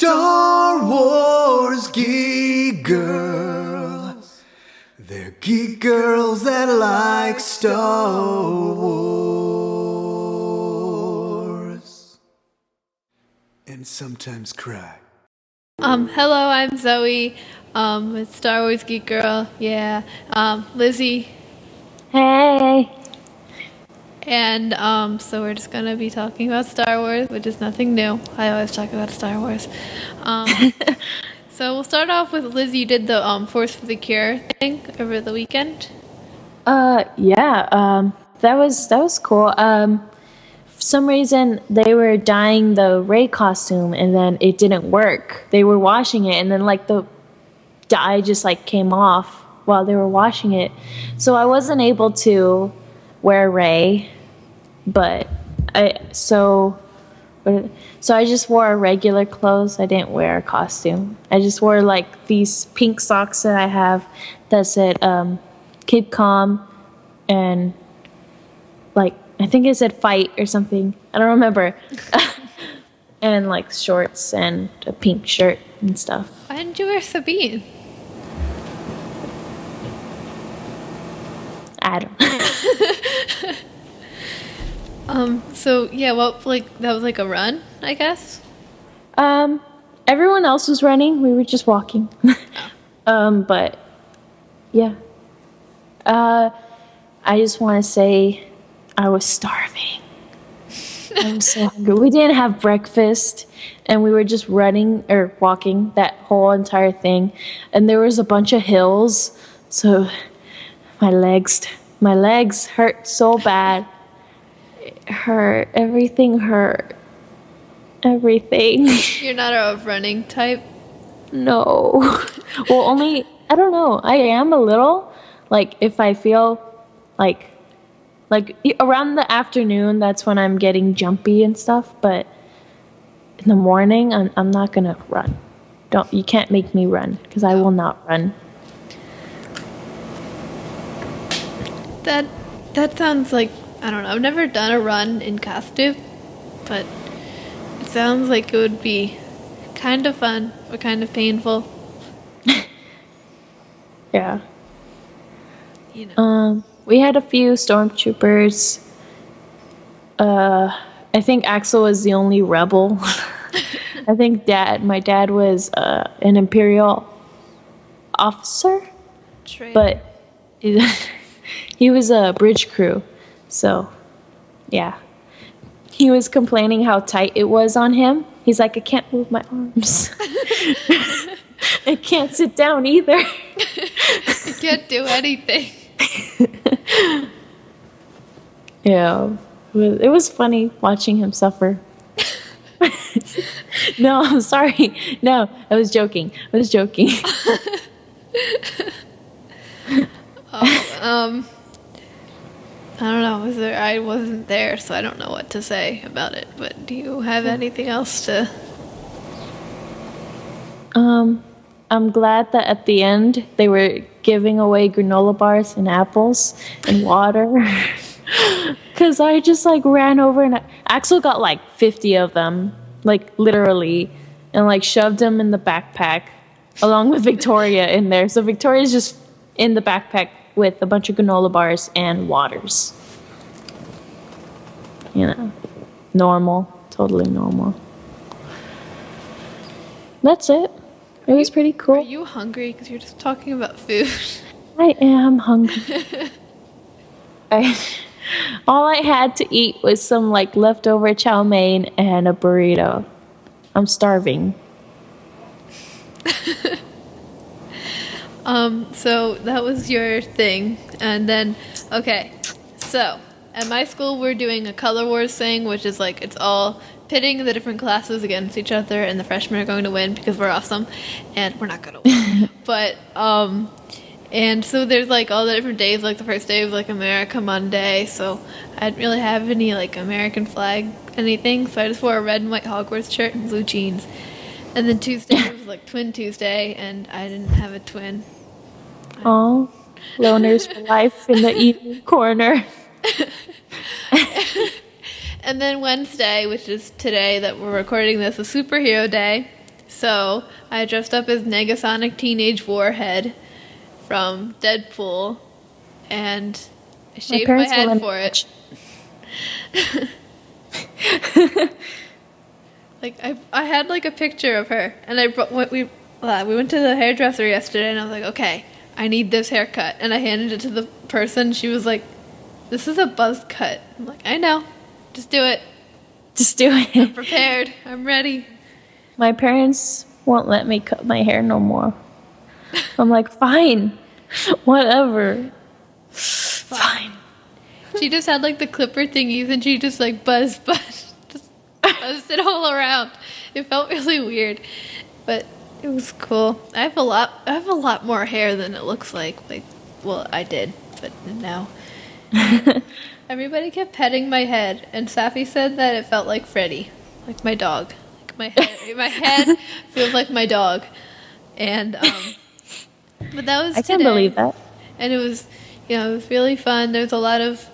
Star Wars geek girls. They're geek girls that like Star Wars. And sometimes cry. Hello, I'm Zoe. It's Star Wars Geek Girl. Yeah. Lizzy. Hey. And so we're just gonna be talking about Star Wars, which is nothing new. I always talk about Star Wars. So we'll start off with Lizzy. You did the Force for the Cure thing over the weekend. Yeah. That was cool. For some reason they were dyeing the Rey costume and then it didn't work. They were washing it and then like the dye just like came off while they were washing it. So I wasn't able to wear Rey, but I just wore regular clothes. I didn't wear a costume. I just wore like these pink socks that I have that said keep calm and like I think it said fight or something. I don't remember. And like shorts and a pink shirt and stuff. Why didn't you wear Sabine? I don't know. So yeah, well, like that was like a run, I guess. Everyone else was running. We were just walking. But yeah. I just want to say I was starving. I was so hungry. We didn't have breakfast, and we were just running or walking that whole entire thing. And there was a bunch of hills, so my legs hurt so bad. It hurt. Everything hurt. Everything. You're not a running type. No. Well, only I don't know. I am a little like if I feel like around the afternoon, that's when I'm getting jumpy and stuff, but in the morning I'm not going to run. You can't make me run because I will not run. That sounds like, I don't know, I've never done a run in costume, but it sounds like it would be kind of fun or kind of painful. Yeah. You know. We had a few stormtroopers. I think Axel was the only rebel. I think my dad was an Imperial officer, but he was a bridge crew. So, yeah. He was complaining how tight it was on him. He's like, I can't move my arms. I can't sit down either. I can't do anything. Yeah, it was funny watching him suffer. No, I'm sorry. No, I was joking. I don't know. I wasn't there, so I don't know what to say about it. But do you have anything else to? I'm glad that at the end they were giving away granola bars and apples and water. Cause I just like ran over and Axel got like 50 of them, like literally, and like shoved them in the backpack along with Victoria in there. So Victoria's just in the backpack with a bunch of granola bars and waters. You know, normal, totally normal. That's it. It was pretty cool. Are you hungry? Because you're just talking about food. I am hungry. All I had to eat was some like leftover chow mein and a burrito. I'm starving. So that was your thing. And then, okay. So, at my school, we're doing a color wars thing, which is like, it's all pitting the different classes against each other, and the freshmen are going to win because we're awesome, and we're not going to win. But, and so there's like all the different days, like the first day was like America Monday, so I didn't really have any like American flag anything, so I just wore a red and white Hogwarts shirt and blue jeans. And then Tuesday was like Twin Tuesday, and I didn't have a twin. Oh, loners for life in the evening corner. And then Wednesday, which is today that we're recording this, is Superhero Day. So I dressed up as Negasonic Teenage Warhead from Deadpool, and I shaved my parents will head let me for it. watch. Like I had like a picture of her, and I brought we went to the hairdresser yesterday, and I was like, okay, I need this haircut, and I handed it to the person. She was like, "This is a buzz cut." I'm like, "I know, just do it. Just do it. Prepared. I'm ready." My parents won't let me cut my hair no more. I'm like, fine, whatever. Fine. She just had like the clipper thingies, and she just like buzzed, just buzzed it all around. It felt really weird, but it was cool. I have a lot more hair than it looks like. Like, well, I did, but now. Everybody kept petting my head, and Safi said that it felt like Freddy, like my dog. Like my head feels like my dog, and but that was I today. can't believe that. And it was, it was really fun. There's a lot of,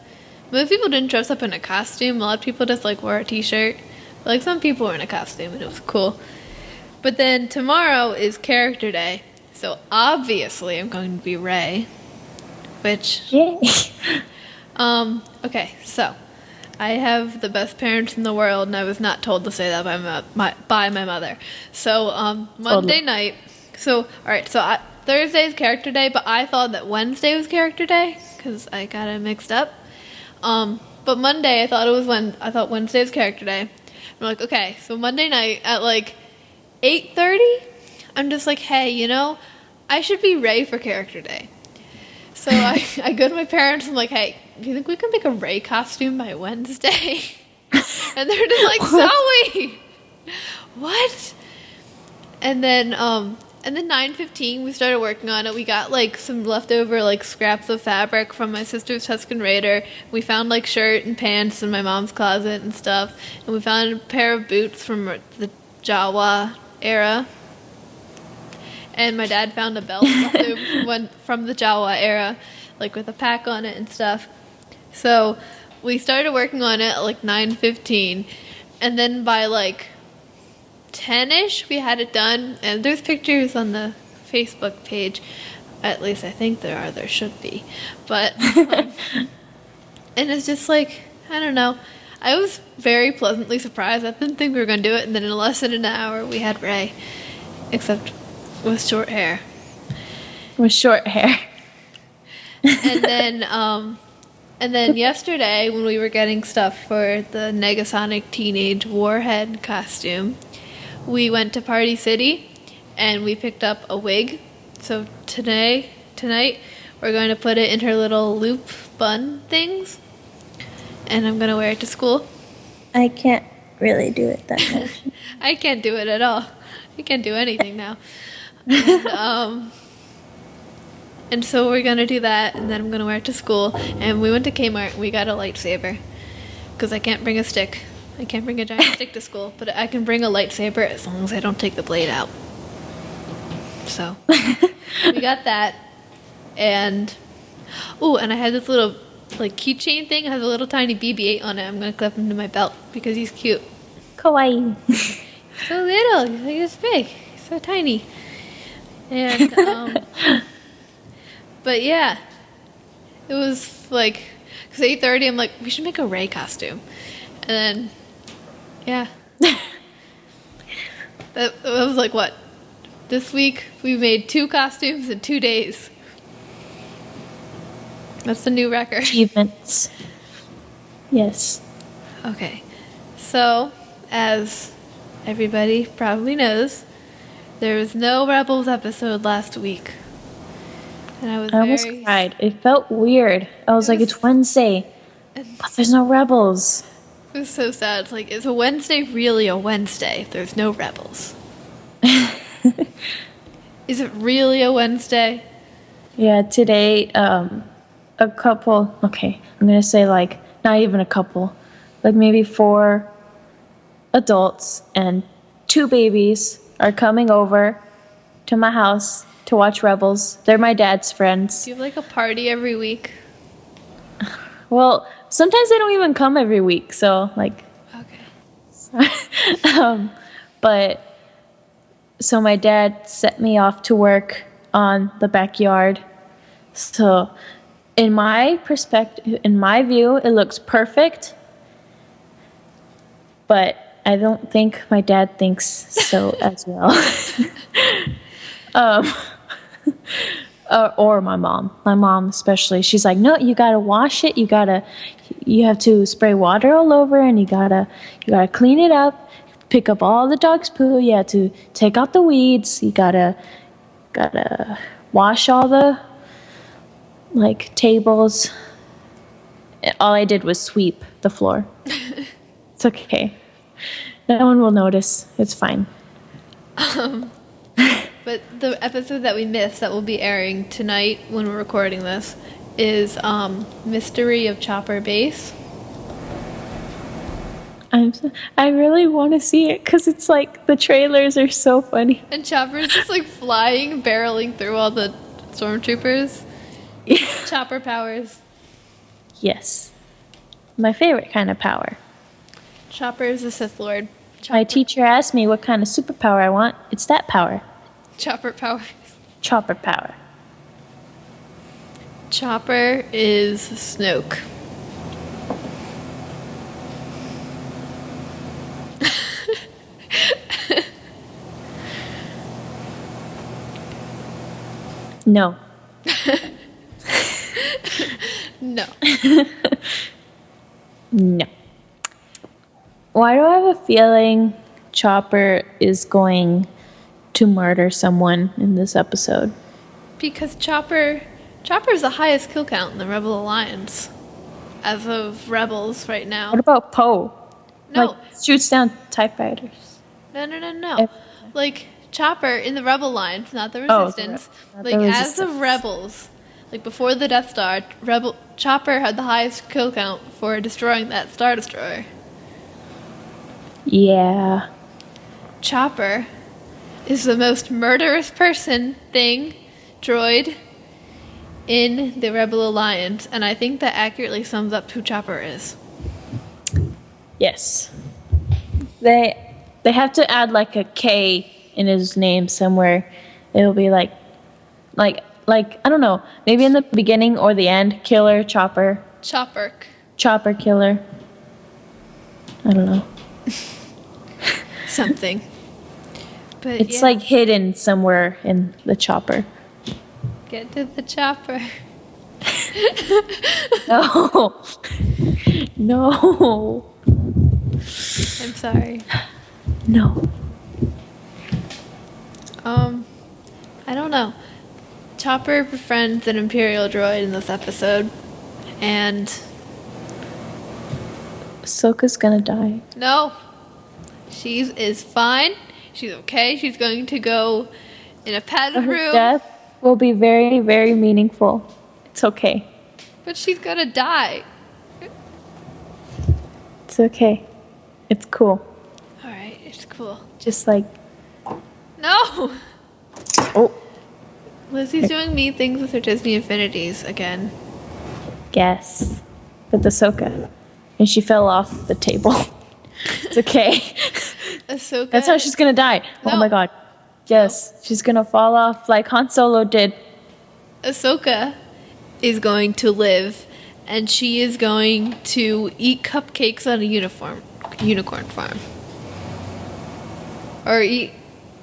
most people didn't dress up in a costume. A lot of people just like wore a t-shirt. But, like some people were in a costume, and it was cool. But then tomorrow is character day, so obviously I'm going to be Ray. Which, Yay. okay, so I have the best parents in the world, and I was not told to say that by my mother. So Monday night. So all right, so Thursday's character day, but I thought that Wednesday was character day because I got it mixed up. But Monday, I thought Wednesday was character day. I'm like, okay, so Monday night at like 8:30, I'm just like, hey, I should be Ray for character day. So I go to my parents. I'm like, hey, do you think we can make a Ray costume by Wednesday? And they're just like, Zoe, what? And then 9:15 we started working on it. We got like some leftover like scraps of fabric from my sister's Tuscan Raider. We found like shirt and pants in my mom's closet and stuff. And we found a pair of boots from the Jawa era. And my dad found a belt leftover from the Jawa era, like with a pack on it and stuff. So we started working on it at like 9:15, and then by like 10ish we had it done. And there's pictures on the Facebook page. At least I think there are. There should be, but and it's just like, I don't know. I was very pleasantly surprised. I didn't think we were gonna do it, and then in less than an hour we had Ray, except with short hair. With short hair. And then yesterday, when we were getting stuff for the Negasonic Teenage Warhead costume, we went to Party City and we picked up a wig. So tonight, we're going to put it in her little loop bun things, and I'm going to wear it to school. I can't really do it that much. I can't do it at all. I can't do anything now. And so we're gonna do that, and then I'm gonna wear it to school. And we went to Kmart and we got a lightsaber, because I can't bring a stick. I can't bring a giant stick to school, but I can bring a lightsaber as long as I don't take the blade out. So we got that, and and I had this little like keychain thing. It has a little tiny BB-8 on it. I'm gonna clip him to my belt because he's cute. Kawaii. So little, he's like this big, he's so tiny. And but yeah, it was like, because 8:30, I'm like, we should make a Ray costume, and then yeah, that was like what? This week we made 2 costumes in 2 days. That's the new record. Achievements. Yes. Okay, so as everybody probably knows, there was no Rebels episode last week. And I almost cried. It felt weird. I was like, it's Wednesday, but there's no Rebels. It was so sad. It's like, is a Wednesday really a Wednesday if there's no Rebels? Is it really a Wednesday? Yeah, today, a couple, okay, I'm going to say like, not even a couple, like maybe 4 adults and 2 babies are coming over to my house to watch Rebels. They're my dad's friends. Do you have like a party every week? Well, sometimes they don't even come every week, so like, Okay. but So my dad set me off to work on the backyard. So in my perspective, in my view, it looks perfect. But I don't think my dad thinks so as well. um, or my mom. My mom especially. She's like, no, you gotta wash it. You have to spray water all over, and you gotta clean it up. Pick up all the dog's poo. You have to take out the weeds. You gotta wash all the like tables. All I did was sweep the floor. It's okay. No one will notice. It's fine. But the episode that we missed that will be airing tonight when we're recording this is Mystery of Chopper Base. I really want to see it because it's like the trailers are so funny. And Chopper's just like flying, barreling through all the stormtroopers. Yeah. Chopper powers. Yes. My favorite kind of power. Chopper is a Sith Lord. My teacher asked me what kind of superpower I want. It's that power. Chopper powers. Chopper power. Chopper is Snoke. No. No. No. Why do I have a feeling Chopper is going to murder someone in this episode? Because Chopper's the highest kill count in the Rebel Alliance. As of Rebels right now. What about Poe? No. Like, shoots down TIE fighters. No. Like, Chopper in the Rebel Alliance, not the Oh, Resistance. not Like, the as of Resistance. Rebels, like, before the Death Star, Chopper had the highest kill count for destroying that Star Destroyer. Yeah. Chopper is the most murderous droid in the Rebel Alliance, and I think that accurately sums up who Chopper is. Yes. They have to add like a K in his name somewhere. It'll be like I don't know, maybe in the beginning or the end, Killer Chopper. Chopper Killer. I don't know. Something. But It's like hidden somewhere in the chopper. Get to the chopper. No. No. I'm sorry. No. I don't know. Chopper befriends an Imperial droid in this episode, and Ahsoka's gonna die. no, she is fine. She's okay. She's going to go in a padded Her room, death will be very, very meaningful. It's okay. but she's gonna die. It's okay. It's cool. All right, it's cool. Just like, No, oh, Lizzie's doing mean things with her Disney Infinities again. yes. With Ahsoka. And she fell off the table. It's okay. Ahsoka. That's how she's gonna die. No. Oh my god. Yes. She's gonna fall off like Han Solo did. Ahsoka is going to live, and she is going to eat cupcakes on a unicorn farm. Or eat.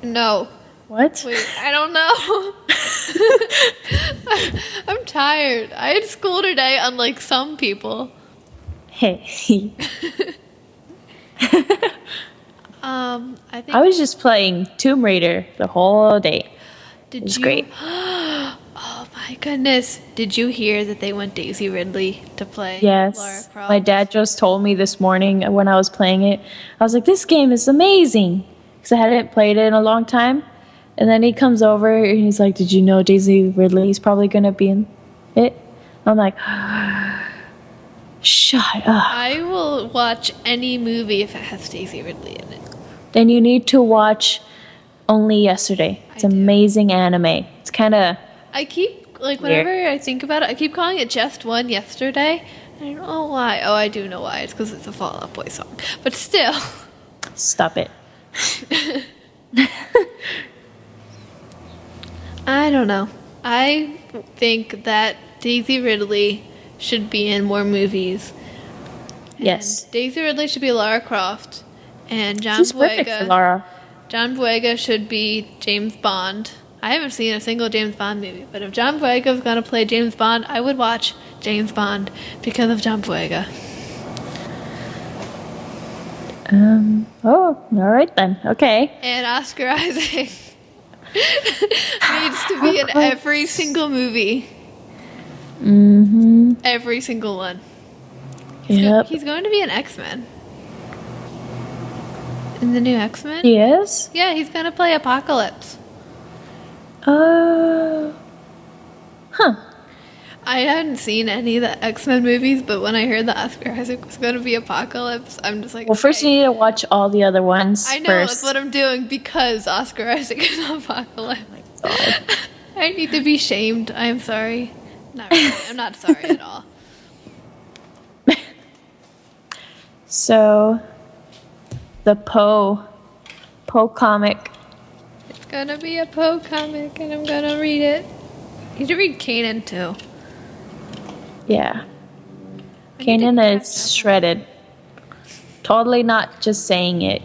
No. What? Wait, I don't know. I'm tired. I had school today, unlike some people. Hey. I think. I was just playing Tomb Raider the whole day. Did It was you? great. Oh my goodness! Did you hear that they want Daisy Ridley to play Lara Yes. Croft? My dad just told me this morning when I was playing it. I was like, this game is amazing. Because I hadn't played it in a long time. And then he comes over and he's like, did you know Daisy Ridley is probably going to be in it? I'm like, shut up. I will watch any movie if it has Daisy Ridley in it. Then you need to watch Only Yesterday. It's I do. amazing anime. It's kind of, I keep, like, whenever I think about it, I keep calling it Just One Yesterday. I don't know why. Oh, I do know why. It's because it's a Fall Out Boy song. But still. stop it. I don't know. I think that Daisy Ridley should be in more movies. Yes. And Daisy Ridley should be Lara Croft. And She's perfect for Laura. John Boyega should be James Bond. I haven't seen a single James Bond movie, but if John Boyega is going to play James Bond, I would watch James Bond because of John Boyega. Oh, all right then. Okay. And Oscar Isaac needs to be in every single movie. Mm-hmm. Every single one. Yep. He's going to be an X-Men. In the new X-Men? He is? Yeah, he's going to play Apocalypse. Huh. I hadn't seen any of the X-Men movies, but when I heard that Oscar Isaac was going to be Apocalypse, I'm just like, Well, first you need to watch all the other ones I know, first. that's what I'm doing because Oscar Isaac is Apocalypse. God. I need to be shamed. I am sorry. Not really. I'm not sorry at all. So, the Poe comic. It's going to be a Poe comic, and I'm going to read it. You should read Kanan, too. Yeah. I need to Kanan catch is up. shredded. Totally not just saying it.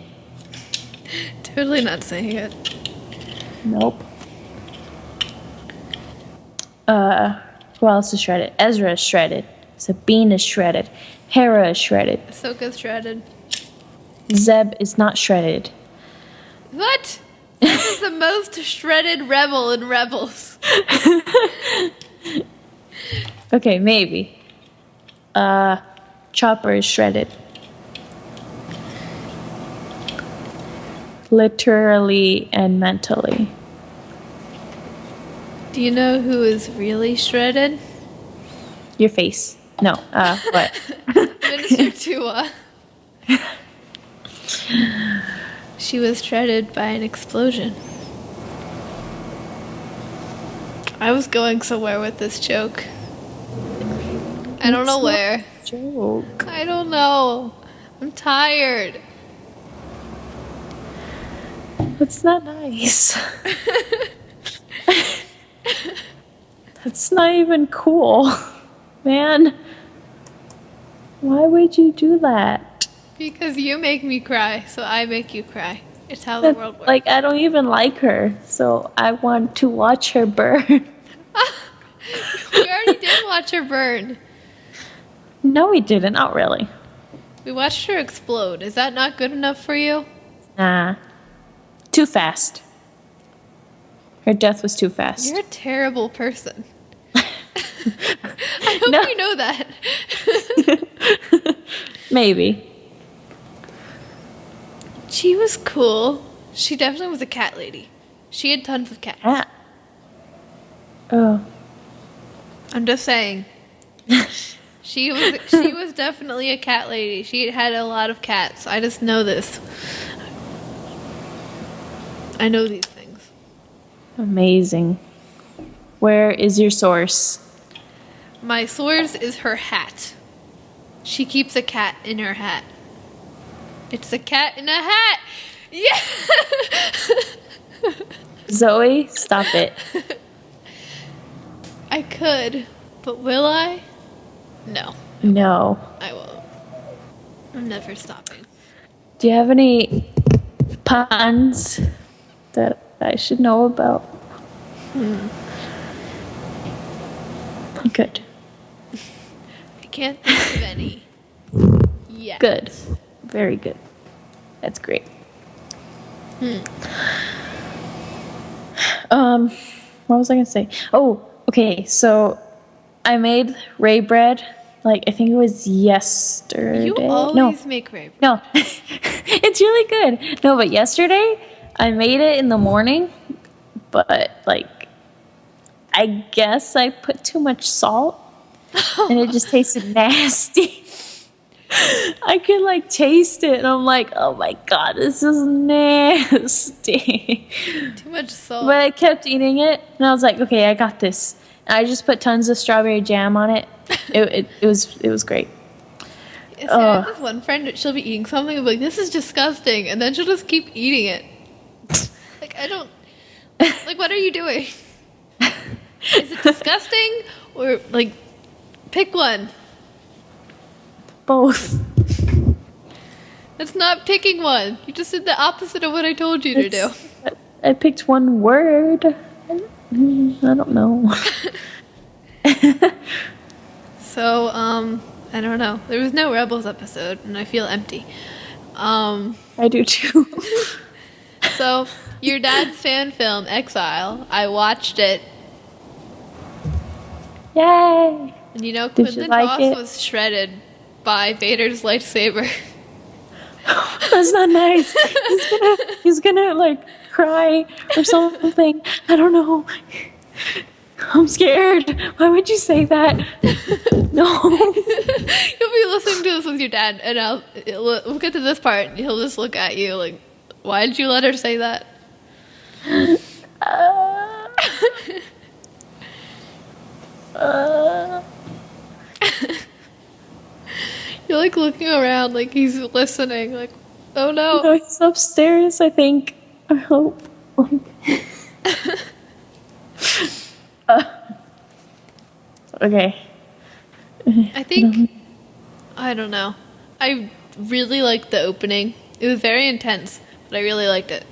Totally not saying it. Nope. Who else is shredded? Ezra is shredded. Sabine is shredded. Hera is shredded. Ahsoka's shredded. Zeb is not shredded. What? This is the most shredded rebel in Rebels. Okay, maybe. Chopper is shredded. Literally and mentally. Do you know who is really shredded? Your face. No, what? Minister Tua. She was shredded by an explosion. I was going somewhere with this joke. I don't know where. Joke. I don't know. I'm tired. That's not nice. That's not even cool. Man. Why would you do that? Because you make me cry, so I make you cry. It's how the world works. Like, I don't even like her, so I want to watch her burn. We already did watch her burn. No, we didn't. Not really. We watched her explode. Is that not good enough for you? Nah. Too fast. Her death was too fast. You're a terrible person. I hope No. you know that. Maybe. She was cool. She definitely was a cat lady. She had tons of cats. Ah. Oh. I'm just saying. She was definitely a cat lady. She had a lot of cats. I just know this. I know these things. Amazing. Where is your source? My source is her hat. She keeps a cat in her hat. It's a cat in a hat. Yeah. Zoe, stop it. I could, but will I? No, No. I won't. I'm never stopping. Do you have any puns that I should know about? Good. I can't think of any. Yet. Good. Very good. That's great. What was I gonna say? Oh, okay. So I made Ray bread. Like, I think it was yesterday. You always make Ray bread. No, it's really good. No, but yesterday I made it in the morning, but like, I guess I put too much salt and it just tasted nasty. I could like taste it and I'm like, oh my god, this is nasty. Too much salt. But I kept eating it and I was like, okay, I got this. And I just put tons of strawberry jam on it. It was great. See, I have this one friend, she'll be eating something and be like, this is disgusting, and then she'll just keep eating it. Like, I don't... Like, what are you doing? Is it disgusting or like pick one? Both. That's not picking one. You just did the opposite of what I told you to do. I picked one word. I don't know. So, I don't know. There was no Rebels episode, and I feel empty. I do too. So, your dad's fan film, Exile, I watched it, Yay! and you know, Did you Quinlan like Voss it? was shredded by Vader's lightsaber. That's not nice. He's gonna like cry or something. I don't know. I'm scared. Why would you say that? No. You'll be listening to this with your dad, and we'll get to this part, and he'll just look at you like, why did you let her say that? You're like looking around like he's listening, like, oh no. No, he's upstairs, I think. I hope. Okay. I think, I don't know. I really liked the opening. It was very intense, but I really liked it.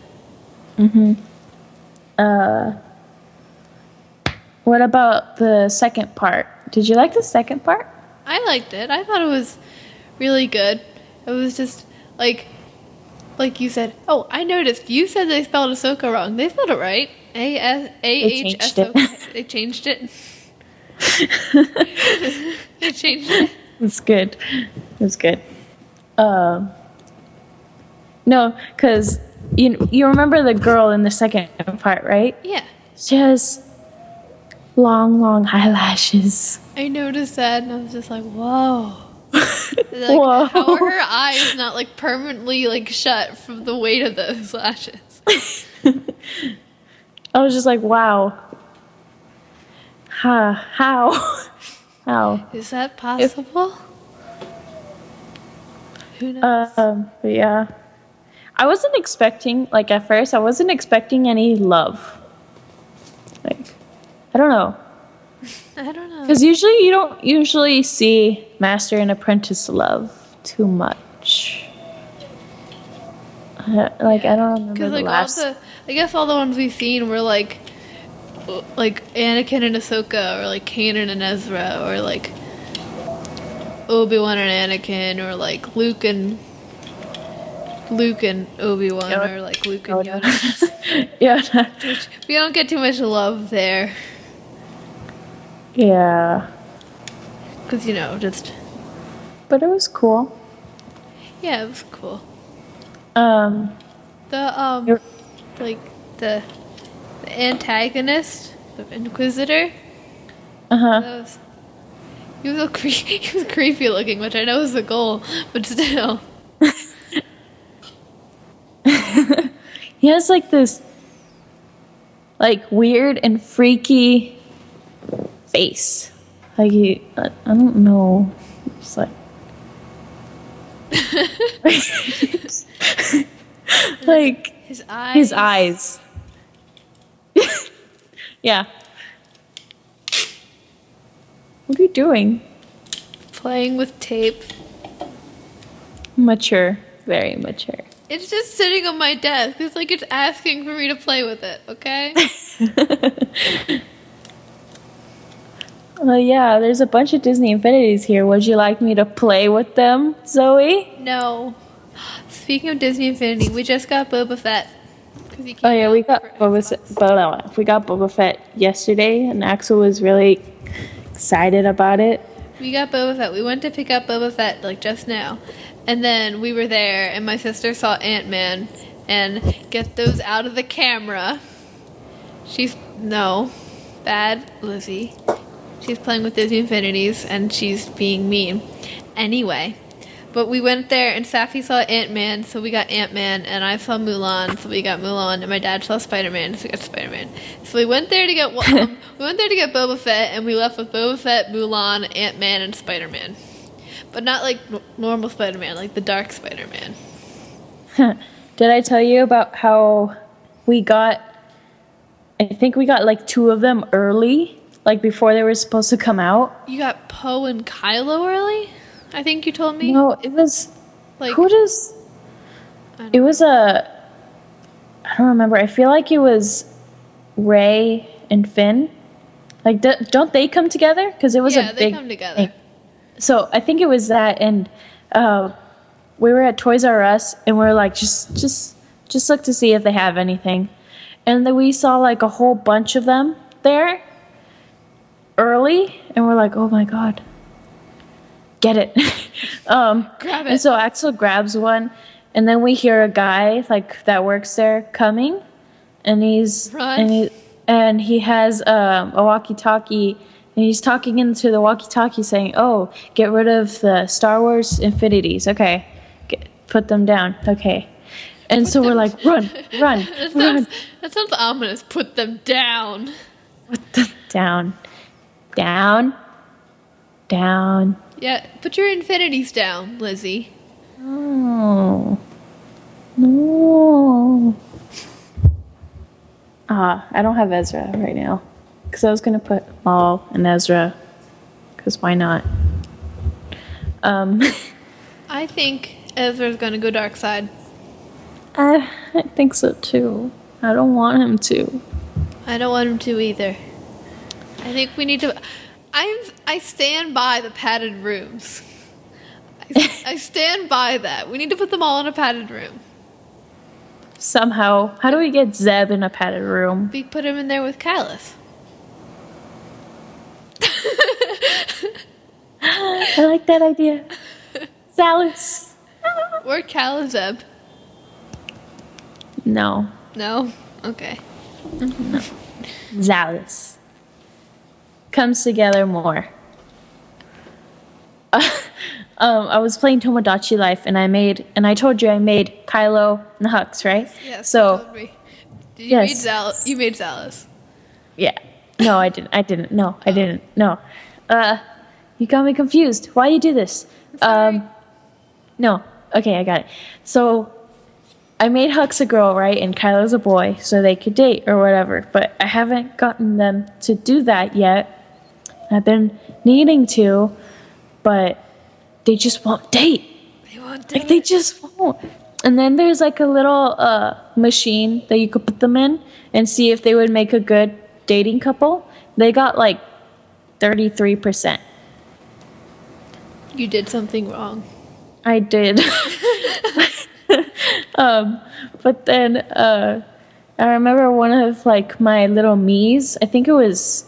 What about the second part? Did you like the second part? I liked it. I thought it was really good. It was just like you said. Oh, I noticed you said they spelled Ahsoka wrong. They spelled it right. A-H-S-O. They changed it. They changed it. It's good. It's good. No, because you remember the girl in the second part, right? Yeah, She has long eyelashes. I noticed that, and I was just like, whoa. Like, Whoa. how are her eyes not like permanently like shut from the weight of those lashes? I was just like, wow. How? How? Is that possible? Who knows? But yeah. I wasn't expecting, like at first, I wasn't expecting any love. Like, I don't know. I don't know. Because usually you don't usually see master and apprentice love too much. I don't remember Because the like last. I guess all the ones we've seen were like Anakin and Ahsoka, or like Kanan and Ezra, or like Obi-Wan and Anakin, or like Luke and Obi-Wan, or like Luke and Yoda. Yeah. We don't get too much love there, Yeah. because just But it was cool. yeah, it was cool. You're- The like the antagonist, the Inquisitor. Uh-huh. That was, he was creepy looking, which I know is the goal, but still. He has like this like weird and freaky face. Like I don't know. It's like like His eyes. his eyes. Yeah. What are you doing? Playing with tape. Mature. Very mature. It's just sitting on my desk. It's like it's asking for me to play with it, okay? Well, yeah, there's a bunch of Disney Infinities here. Would you like me to play with them, Zoe? No. Speaking of Disney Infinity, we just got Boba Fett. 'Cause he Oh came yeah, we out got for we got Boba Fett yesterday, and Axel was really excited about it. We got Boba Fett. We went to pick up Boba Fett like just now. And then we were there, and my sister saw Ant-Man. And get those out of the camera. Bad Lizzy. She's playing with Disney Infinities, and she's being mean. Anyway, but we went there, and Safi saw Ant-Man, so we got Ant-Man, and I saw Mulan, so we got Mulan, and my dad saw Spider-Man, so we got Spider-Man. So we went there to get Boba Fett, and we left with Boba Fett, Mulan, Ant-Man, and Spider-Man. But not like normal Spider-Man, like the dark Spider-Man. Did I tell you about how I think we got like 2 of them early? like before they were supposed to come out. You got Poe and Kylo early? I think you told me. No, it was Like, who does? It was I don't remember. I feel like it was Ray and Finn. Like, don't they come together? Because it was yeah, a they big come together. thing. So I think it was that, and we were at Toys R Us, and we are like, just look to see if they have anything, and then we saw like a whole bunch of them there early, and we're like, oh my god, get it. Grab it. And so Axel grabs one, and then we hear a guy like that works there coming, and Run. he has a walkie-talkie, and he's talking into the walkie-talkie saying, "Oh, get rid of the Star Wars Infinities. Okay, put them down. Okay." And so we're like, "Run, run, run! That sounds ominous. Put them down. Put them down, down, down." Yeah, put your infinities down, Lizzie. Oh, no. I don't have Ezra right now. Because I was going to put Maul and Ezra. Because why not? I think Ezra's gonna go dark side. I think so too. I don't want him to. I don't want him to either. I think we need to. I stand by the padded rooms. I stand by that. We need to put them all in a padded room. Somehow. How do we get Zeb in a padded room? We put him in there with Kylus. I like that idea. Salus. Or Calazeb. No. No? Okay. Zalus. Comes together more. I was playing Tomodachi Life, and I told you I made Kylo and Hux, right? Yes. So, you told me. yes. You made Zalus. Yeah. No, I didn't. No, I didn't. No. You got me confused. Why you do this? Sorry. No. Okay, I got it. So, I made Hux a girl, right? And Kylo's a boy, so they could date or whatever. But I haven't gotten them to do that yet. I've been needing to, but they just won't date. They won't Like, they just won't. And then there's like a little machine that you could put them in and see if they would make a good dating couple. They got like 33%. You did something wrong. I did. But then I remember one of like my little me's. I think it was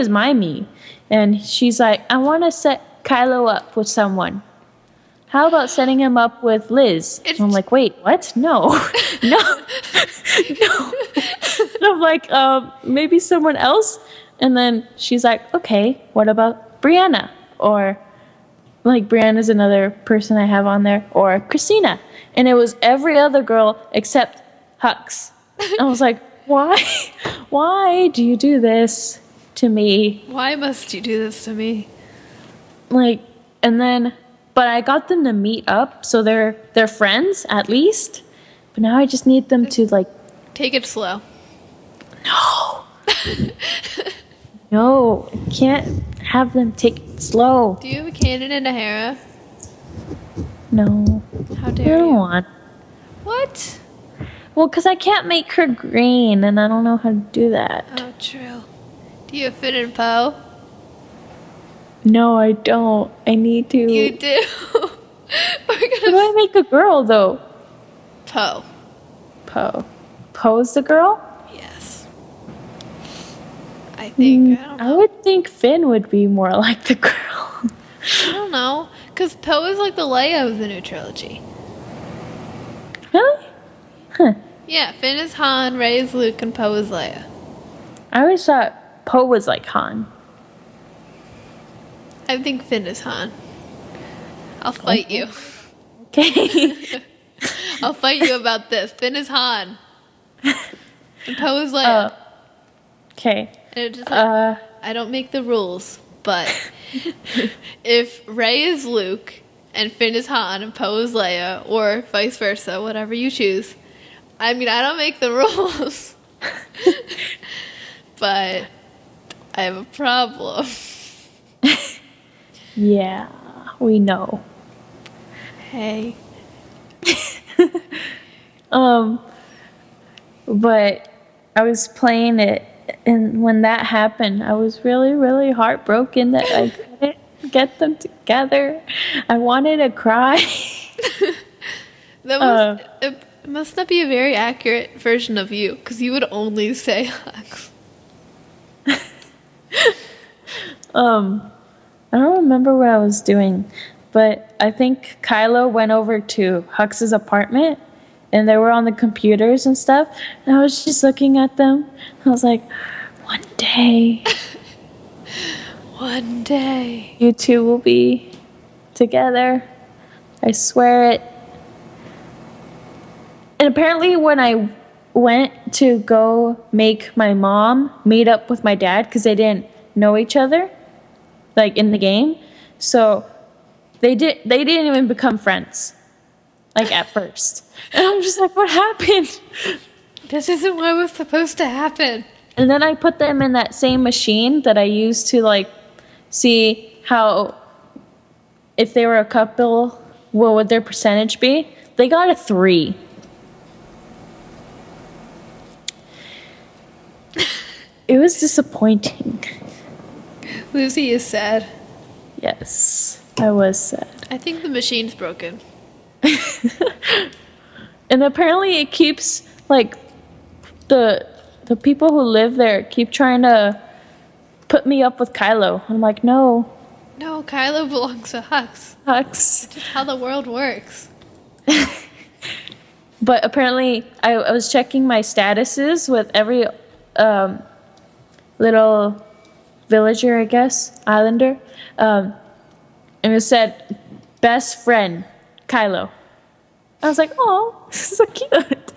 my me, and she's like, "I want to set Kylo up with someone. How about setting him up with Liz?" And I'm like, "Wait, what? No, no, no." And I'm like, maybe someone else." And then she's like, "Okay, what about Brianna?" Or like Brianna's another person I have on there, or Christina. And it was every other girl except Hux. I was like, why? Why do you do this to me? Why must you do this to me? Like, and then, but I got them to meet up, so they're friends at least. But now I just need them to like. Take it slow. No. No, I can't have them take it slow. Do you have a cannon and a Hera? No. How I dare don't you? want. What? Well, because I can't make her green, and I don't know how to do that. Oh, true. Do you have Finn and Poe? No, I don't. I need to. You do. We're How do gonna I make a girl, though? Poe. Poe. Poe's the girl? Yes. I think. I don't I know. would think Finn would be more like the girl. I don't know. Because Poe is like the Leia of the new trilogy. Really? Huh. Yeah, Finn is Han, Rey is Luke, and Poe is Leia. I always thought Poe was like Han. I think Finn is Han. I'll fight you. Okay. I'll fight you about this. Finn is Han. And Poe is Leia. Okay. And it just I don't make the rules, but if Rey is Luke and Finn is Han and Poe is Leia, or vice versa, whatever you choose. I mean, I don't make the rules. But I have a problem. Yeah, we know. Hey. But I was playing it, and when that happened, I was really, really heartbroken that I couldn't get them together. I wanted to cry. That must it must not be a very accurate version of you, because you would only say hugs. I don't remember what I was doing, but I think Kylo went over to Hux's apartment and they were on the computers and stuff. And I was just looking at them. I was like, one day, One day. you two will be together. I swear it. And apparently, when I went to go make my mom meet up with my dad because they didn't know each other, like in the game, so they didn't even become friends, like at first. And I'm just like, what happened? This isn't what was supposed to happen. And then I put them in that same machine that I used to like see how if they were a couple, what would their percentage be? They got a 3. It was disappointing. Lucy is sad. Yes, I was sad. I think the machine's broken. And apparently it keeps like the people who live there keep trying to put me up with Kylo. I'm like, no, No, Kylo belongs to Hux. Hux. That's how the world works. But apparently I was checking my statuses with every little villager, I guess, islander. And it said, best friend, Kylo. I was like, oh, so cute.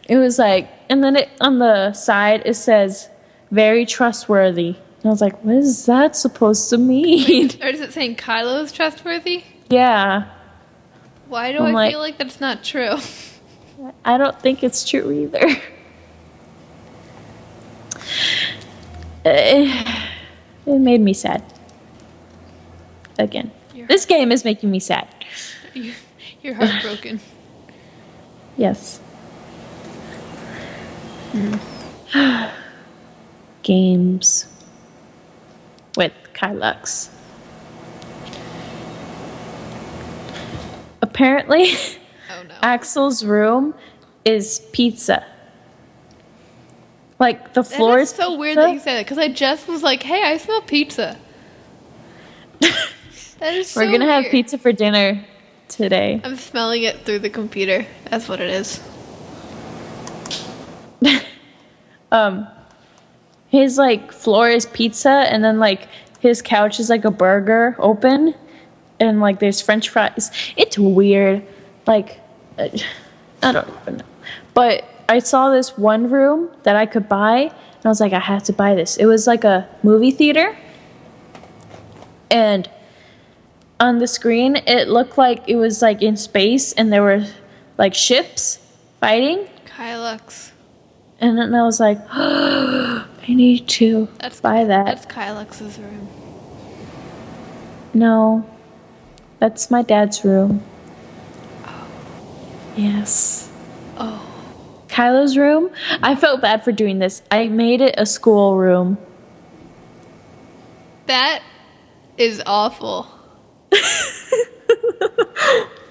It was like, and then on the side, it says, very trustworthy. And I was like, what is that supposed to mean? Or is it saying Kylo is trustworthy? Yeah, Why do I'm I like- feel like that's not true? I don't think it's true either. It made me sad. Again. This game is making me sad. You're heartbroken. Yes. Games with Kylux. Apparently, Oh no. Axel's room is pizza. Like the That floor is is so weird pizza. that you said it, because I just was like, hey, I smell pizza. That is so We're gonna have weird. pizza for dinner today. I'm smelling it through the computer. That's what it is. His like floor is pizza, and then like his couch is like a burger open, and like there's French fries. It's weird. Like I don't even know. But I saw this one room that I could buy, and I was like, I have to buy this. It was like a movie theater, and on the screen it looked like it was like in space, and there were like ships fighting. Kylux. And then I was like, I need to buy that. That's Kylux's room. No, that's my dad's room. Yes. Oh. Kylo's room? I felt bad for doing this. I made it a school room. That is awful.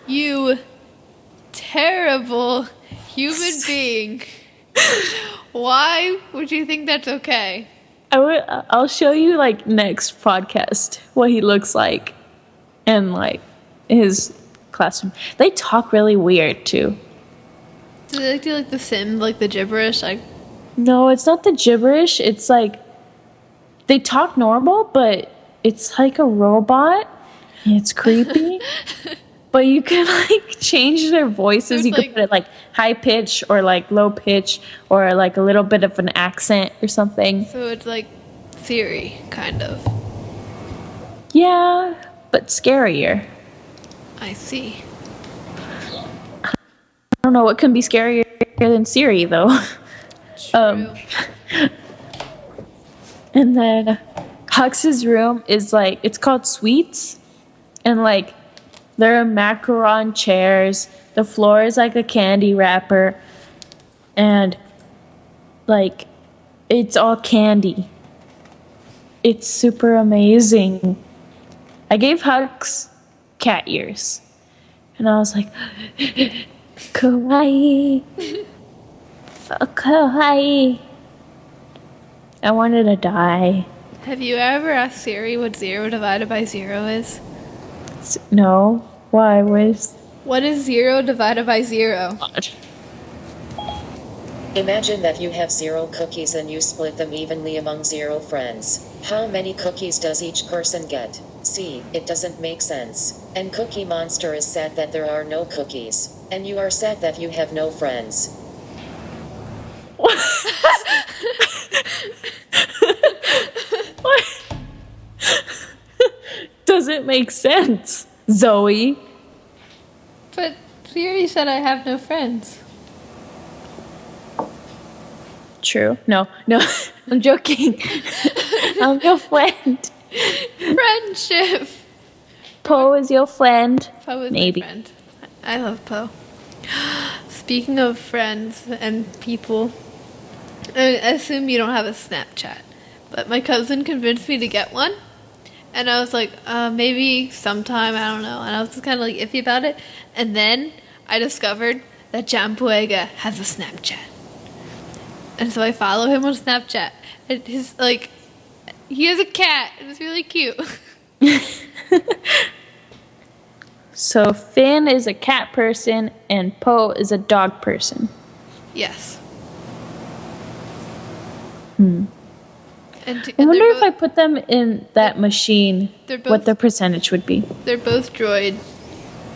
You terrible human being. Why would you think that's okay? I'll show you like next podcast what he looks like and like his classroom. They talk really weird too. Do they do like the sim, like the gibberish? Like, No, it's not the gibberish. It's like they talk normal, but it's like a robot. And it's creepy. But you can like change their voices. It's You can like- put it like high pitch or like low pitch or like a little bit of an accent or something. so it's like Siri, kind of. Yeah, but scarier. I see. I don't know what can be scarier than Siri though. True. And then Hux's room is like, it's called Sweets. And like, there are macaron chairs. The floor is like a candy wrapper. And like, it's all candy. It's super amazing. I gave Hux cat ears. And I was like, kawaii. Kawaii. I wanted to die. Have you ever asked Siri what 0 divided by 0 is? No. Why? What is 0 divided by 0? Imagine that you have 0 cookies and you split them evenly among 0 friends. How many cookies does each person get? See, it doesn't make sense. And Cookie Monster is sad that there are no cookies. And you are sad that you have no friends. What? Doesn't make sense, Zoe. But Siri said I have no friends. True. No. I'm joking. I'm your friend. Friendship. Poe is your friend. Poe is Maybe. my friend. I love Poe. Speaking of friends and people, I assume you don't have a Snapchat, but my cousin convinced me to get one, and I was like, maybe sometime, I don't know, and I was just kind of like iffy about it, and then I discovered that John Boyega has a Snapchat, and so I follow him on Snapchat, and his, like, he has a cat, and it's really cute. So Finn is a cat person and Poe is a dog person. Yes. I wonder if I put them in that machine, what the percentage would be. They're both droid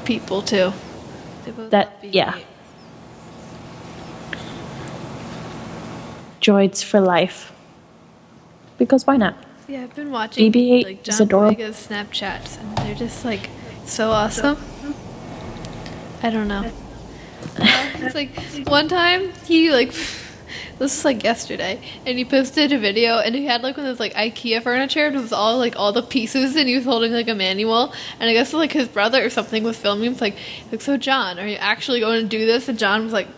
people too. They both That, love BB-8. yeah. Droids for life. Because why not? Yeah, I've been watching BB-8 like is John adorable. Boyega's Snapchats, and they're just like so awesome. I don't know. It's like one time he like this was like yesterday, and he posted a video, and he had like one of those like IKEA furniture. It was all like all the pieces, and he was holding like a manual. And I guess like his brother or something was filming. It's like, so John, are you actually going to do this? And John was like,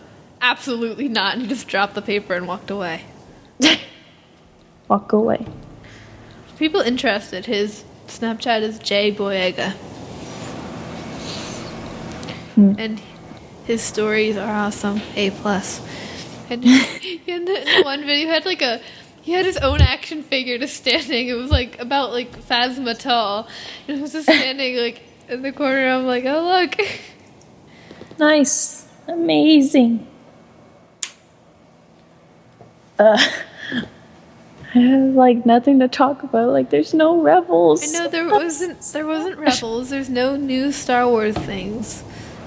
absolutely not. And he just dropped the paper and walked away. Walk away. People interested, his Snapchat is J Boyega. And his stories are awesome. A+. And in the one video, he had his own action figure just standing. It was like about like Phasma tall. And it was just standing like in the corner. I'm like, oh look. Nice. Amazing. I have like nothing to talk about. Like there's no Rebels. I know there wasn't Rebels. There's no new Star Wars things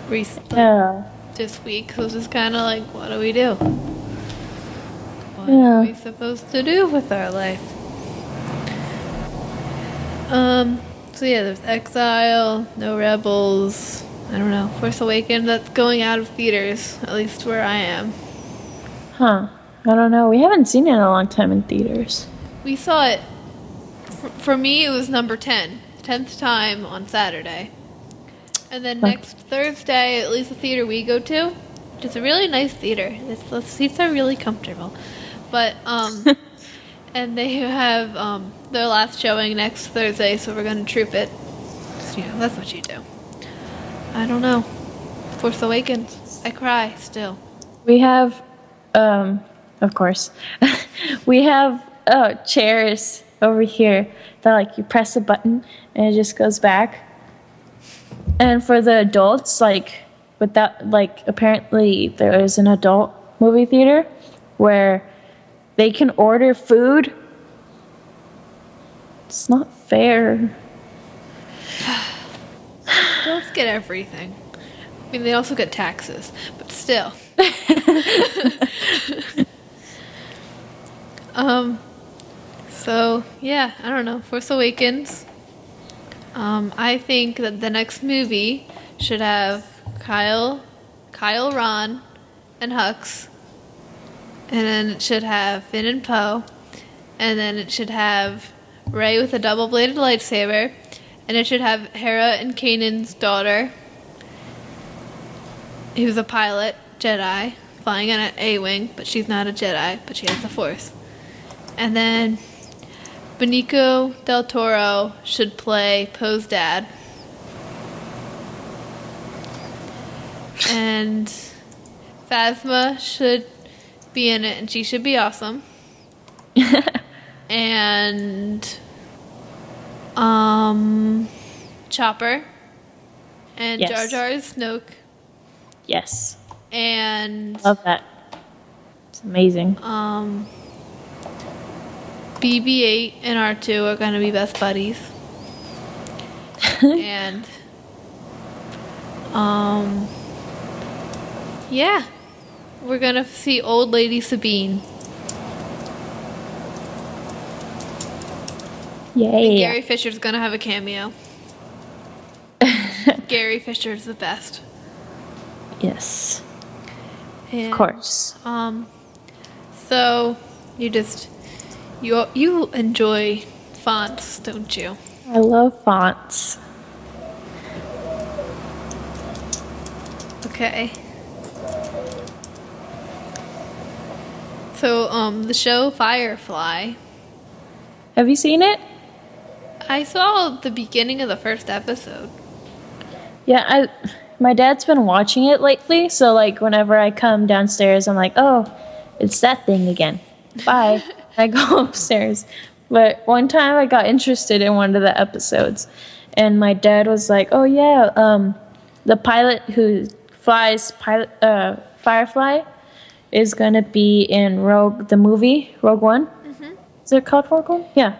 recently. Yeah. This week. So it's just kind of like, what do we do? What Yeah. are we supposed to do with our life? So yeah, there's Exile, no Rebels. I don't know. Force Awakens, that's going out of theaters, at least where I am. Huh. I don't know. We haven't seen it in a long time in theaters. We saw it. For me, it was number 10, 10th time on Saturday. And then next Thursday, at least the theater we go to, which is a really nice theater. The seats are really comfortable. But, and they have their last showing next Thursday, so we're going to troop it. So, you know, that's what you do. I don't know. Force Awakens. I cry still. We have, of course, we have chairs over here that like you press a button and it just goes back. And for the adults, like with that, like apparently there is an adult movie theater where they can order food. It's not fair. Adults get everything. I mean, they also get taxes, but still. So yeah, I don't know. Force Awakens. I think that the next movie should have Kyle, Ron, and Hux, and then it should have Finn and Poe, and then it should have Rey with a double-bladed lightsaber, and it should have Hera and Kanan's daughter, who's a pilot, Jedi, flying on an A-wing, but she's not a Jedi, but she has the Force. And then Benicio del Toro should play Poe's dad. And Phasma should be in it, and she should be awesome. And Chopper and Yes. Jar Jar is Snoke, Yes. and Love that. It's amazing. BB-8 and R2 are gonna be best buddies. And yeah, we're gonna see old lady Sabine. Yay. Gary Fisher's gonna have a cameo. Gary Fisher's the best. Yes. And, Of course. So you enjoy fonts, don't you? I love fonts. Okay. So the show Firefly. Have you seen it? I saw the beginning of the first episode. Yeah, my dad's been watching it lately, so like whenever I come downstairs, I'm like, oh, it's that thing again. Bye. I go upstairs. But one time I got interested in one of the episodes, and my dad was like, oh yeah, the pilot who flies Firefly is gonna be in the movie Rogue One. Mm-hmm. Is it called Rogue One? Yeah.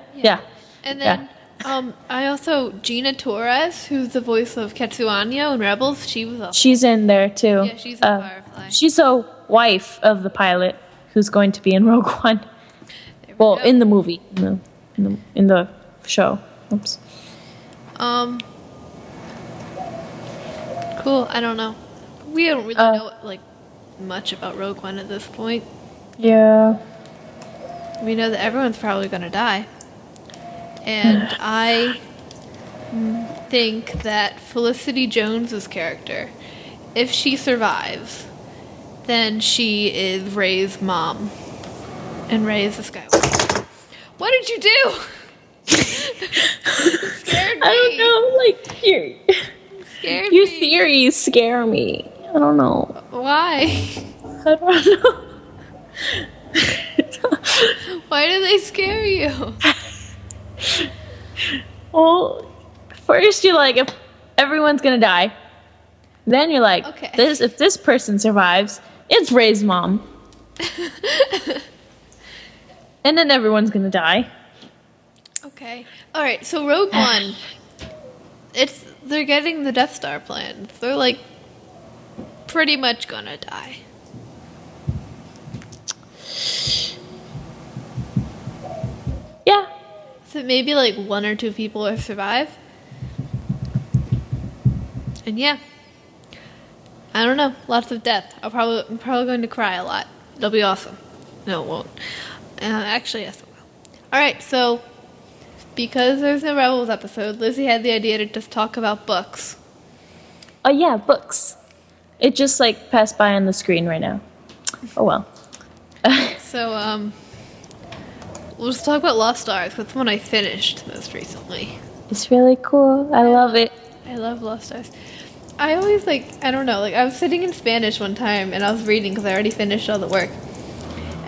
And then I also Gina Torres, who's the voice of Ketsuanya in Rebels. She was also She's in there too. Yeah, she's in Firefly. She's the wife of the pilot who's going to be in Rogue One. There we Well, go. in the movie, in the show. Oops. Cool. I don't know. We don't really know like much about Rogue One at this point. Yeah. We know that everyone's probably gonna die, and I think that Felicity Jones's character, if she survives, then she is Rey's mom, and Rey is the Skywalker. What did you do? Scared me. I don't know. Like Scared your me. theories scare me. I don't know. Why? I don't know. Why do they scare you? Well, first you're like, if everyone's gonna die, then you're like, Okay. if this person survives, it's Rey's mom, and then everyone's gonna die. Okay. All right. So Rogue One, they're getting the Death Star plans. They're like pretty much gonna die. Yeah. So maybe like one or two people will survive. And yeah, I don't know. Lots of death. I'm probably going to cry a lot. It'll be awesome. No, it won't. Actually, yes, it will. All right. So because there's no Rebels episode, Lizzie had the idea to just talk about books. Oh yeah, books. It just like passed by on the screen right now. Oh well. So we'll just talk about Lost Stars. That's one I finished most recently. It's really cool. I love it. I love Lost Stars. I always I don't know, I was sitting in Spanish one time and I was reading because I already finished all the work.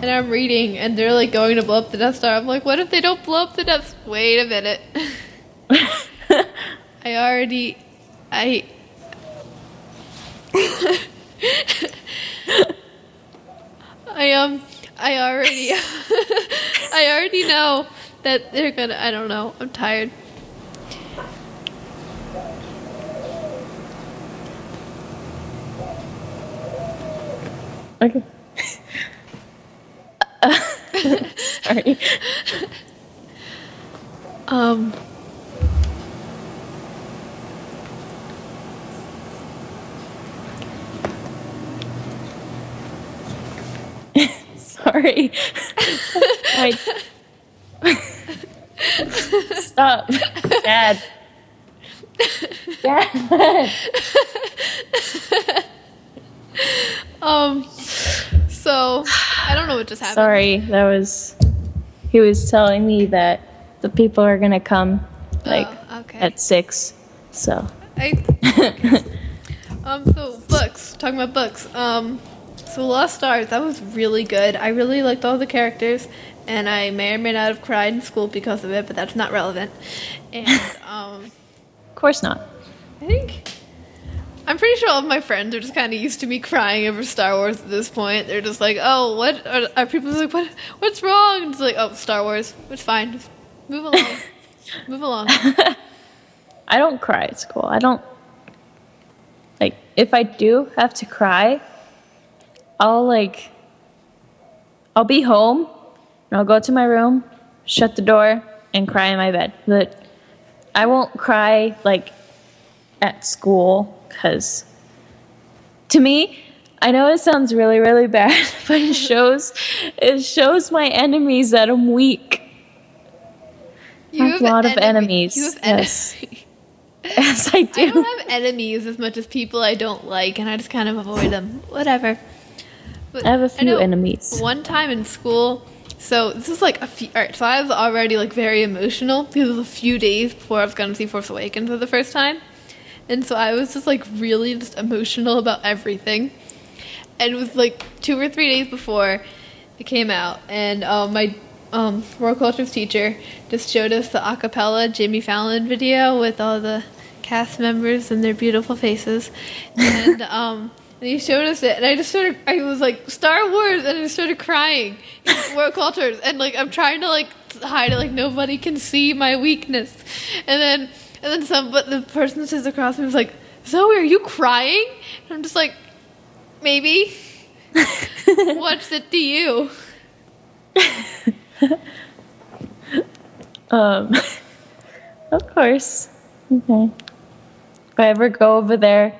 And I'm reading and they're like going to blow up the Death Star. I'm like, what if they don't blow up the Death? Wait a minute. I already know that they're gonna, I don't know, I'm tired. Okay. Sorry. Sorry. Stop. Dad. Dad. So I don't know what just happened. Sorry, he was telling me that the people are gonna come like Okay. at 6. So So books. Talking about books. So Lost Stars, that was really good. I really liked all the characters, and I may or may not have cried in school because of it, but that's not relevant. And of course not. I'm pretty sure all of my friends are just kind of used to me crying over Star Wars at this point. They're just like, "Oh, what?" Are people like, "What's wrong?" And it's like, "Oh, Star Wars. It's fine. Just move along. Move along." I don't cry at school. I don't like if I do have to cry, I'll be home and I'll go to my room, shut the door, and cry in my bed. But I won't cry like at school because to me, I know it sounds really, really bad, but it shows my enemies that I'm weak. I have a lot of enemies. You have yes. enemies. Yes, I do. I don't have enemies as much as people I don't like, and I just kind of avoid them. Whatever. But I have a few know enemies. One time in school, so this is like alright, so I was already like very emotional because it was a few days before I was going to see Force Awakens for the first time. And so I was just like really just emotional about everything. And it was like 2 or 3 days before it came out, and my world cultures teacher just showed us the a cappella Jimmy Fallon video with all the cast members and their beautiful faces, and he showed us it, and I was like, Star Wars, and I started crying. World cultures, and like I'm trying to like hide it, like nobody can see my weakness, and then but the person that sits across me was like, Zoe, are you crying? And I'm just like, maybe. What's it to you? Of course. Okay. If I ever go over there,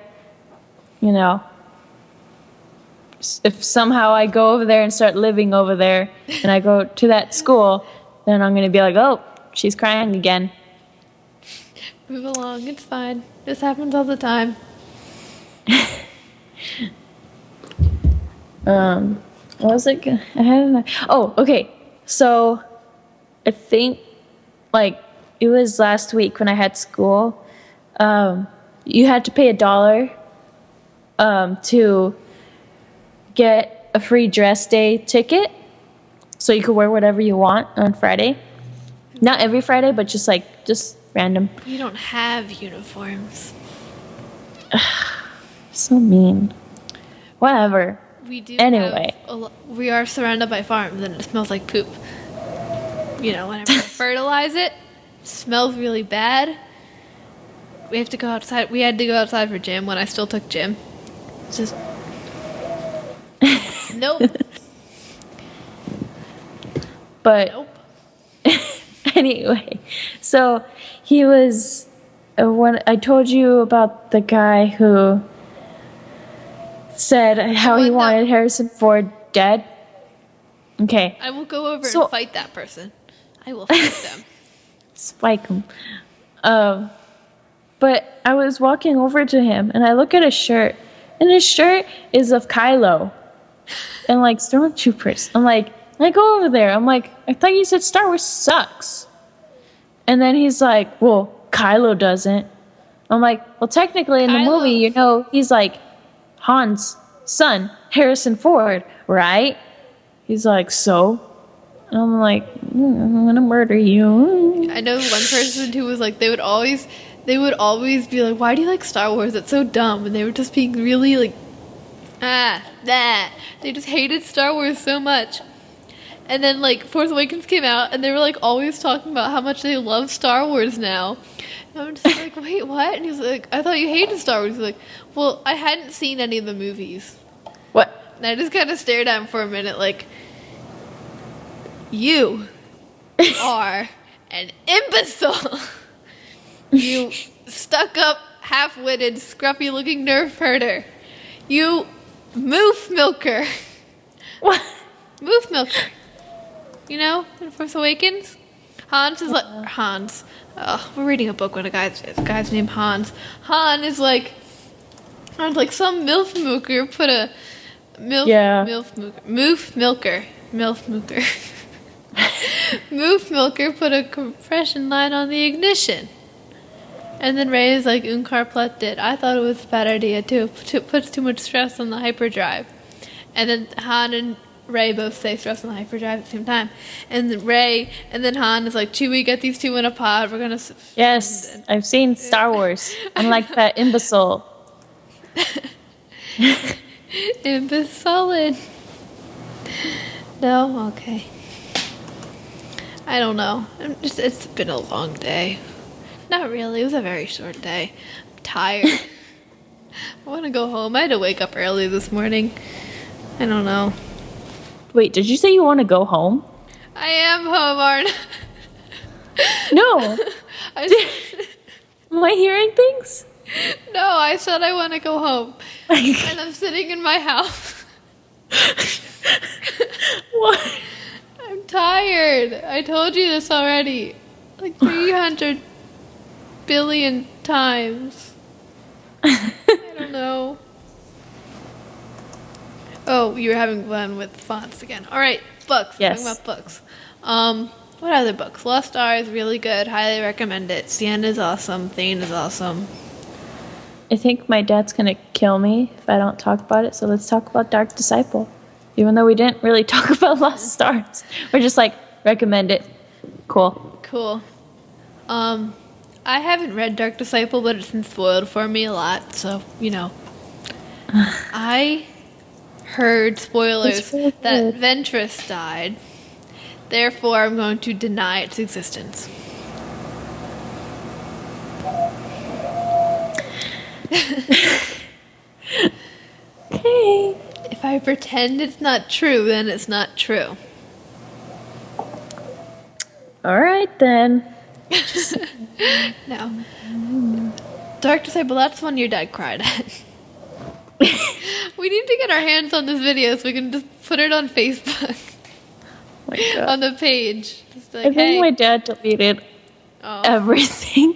if somehow I go over there and start living over there and I go to that school, then I'm going to be like, oh, she's crying again. Move along, it's fine. This happens all the time. What was it? Oh, okay. So I think like it was last week when I had school. You had to pay $1 to get a free dress day ticket, so you could wear whatever you want on Friday. Not every Friday, but just random. We don't have uniforms. So mean. Whatever. We do. Anyway. We are surrounded by farms, and it smells like poop. Whenever I fertilize it, smells really bad. We have to go outside. We had to go outside for gym when I still took gym. It's just nope. But Nope. anyway, so he was when I told you about the guy who said how he wanted Harrison Ford dead. Okay. I will go over and fight that person. I will fight them. Spike him. But I was walking over to him and I look at his shirt, and his shirt is of Kylo and like stormtroopers. I'm like, I go over there. I'm like, I thought you said Star Wars sucks. And then he's like, well, Kylo doesn't. I'm like, well, technically in the movie, he's like Han's son, Harrison Ford, right? He's like, so? And I'm like, I'm gonna murder you. I know one person who was like, they would always be like, why do you like Star Wars? It's so dumb. And they were just being really like, they just hated Star Wars so much. And then like Force Awakens came out, and they were like always talking about how much they love Star Wars now. And I'm just like, wait, what? And he's like, I thought you hated Star Wars. He's like, well, I hadn't seen any of the movies. What? And I just kind of stared at him for a minute like, you are an imbecile. You stuck-up, half-witted, scruffy-looking nerf herder. You moof milker. What? Moof milker. In Force Awakens? Hans is like Hans. We're reading a book with a guy's named Hans. Hans like some milf mooker put a milf milker put a compression line on the ignition. And then Ray is like, Unkar Plet did. I thought it was a bad idea too. It puts too much stress on the hyperdrive. And then Han and Ray both say stress on the hyperdrive at the same time. And then Han is like, Chewie, get these two in a pod. We're gonna. Yes, I've seen Star Wars. Unlike that imbecile. Imbecile. No, okay. I don't know. It's been a long day. Not really. It was a very short day. I'm tired. I want to go home. I had to wake up early this morning. I don't know. Wait, did you say you want to go home? I am home, Arn. No. Am I hearing things? No, I said I want to go home. And I'm sitting in my house. What? I'm tired. I told you this already. Like 300 billion times. I don't know. Oh, you were having fun with fonts again. All right, books. Yes. Talking about books. What other books? Lost Star is really good. Highly recommend it. Sienna is awesome. Thane is awesome. I think my dad's going to kill me if I don't talk about it, so let's talk about Dark Disciple. Even though we didn't really talk about Lost Stars. We're just like, recommend it. Cool. Cool. I haven't read Dark Disciple, but it's been spoiled for me a lot, so, you know. I heard spoilers really that good. Ventress died. Therefore, I'm going to deny its existence. Okay. If I pretend it's not true, then it's not true. All right, then. No. Dark Disciple, that's when your dad cried at. We need to get our hands on this video so we can just put it on Facebook. Oh my God. On the page. Just like, I think hey. my dad deleted everything.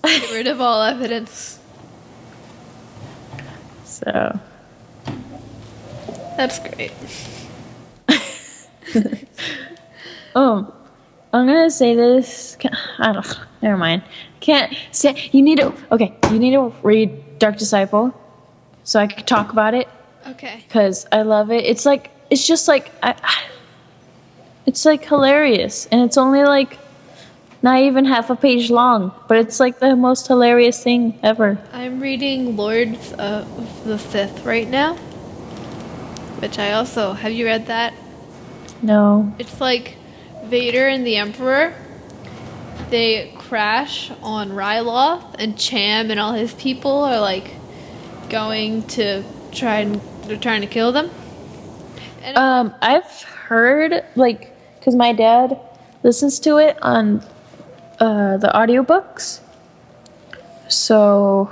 Get rid of all evidence. So. That's great. I'm gonna say this. I don't. Never mind. Can't say. You need to. Okay. You need to read Dark Disciple, so I can talk about it. Okay. Because I love it. It's like. It's just like. It's like hilarious, and it's only like. Not even half a page long, but it's like the most hilarious thing ever. I'm reading Lords of the Sith right now, which I also. Have you read that? No. It's like Vader and the Emperor. They crash on Ryloth, and Cham and all his people are like going to they're trying to kill them. And I've heard like because my dad listens to it on the audiobooks, so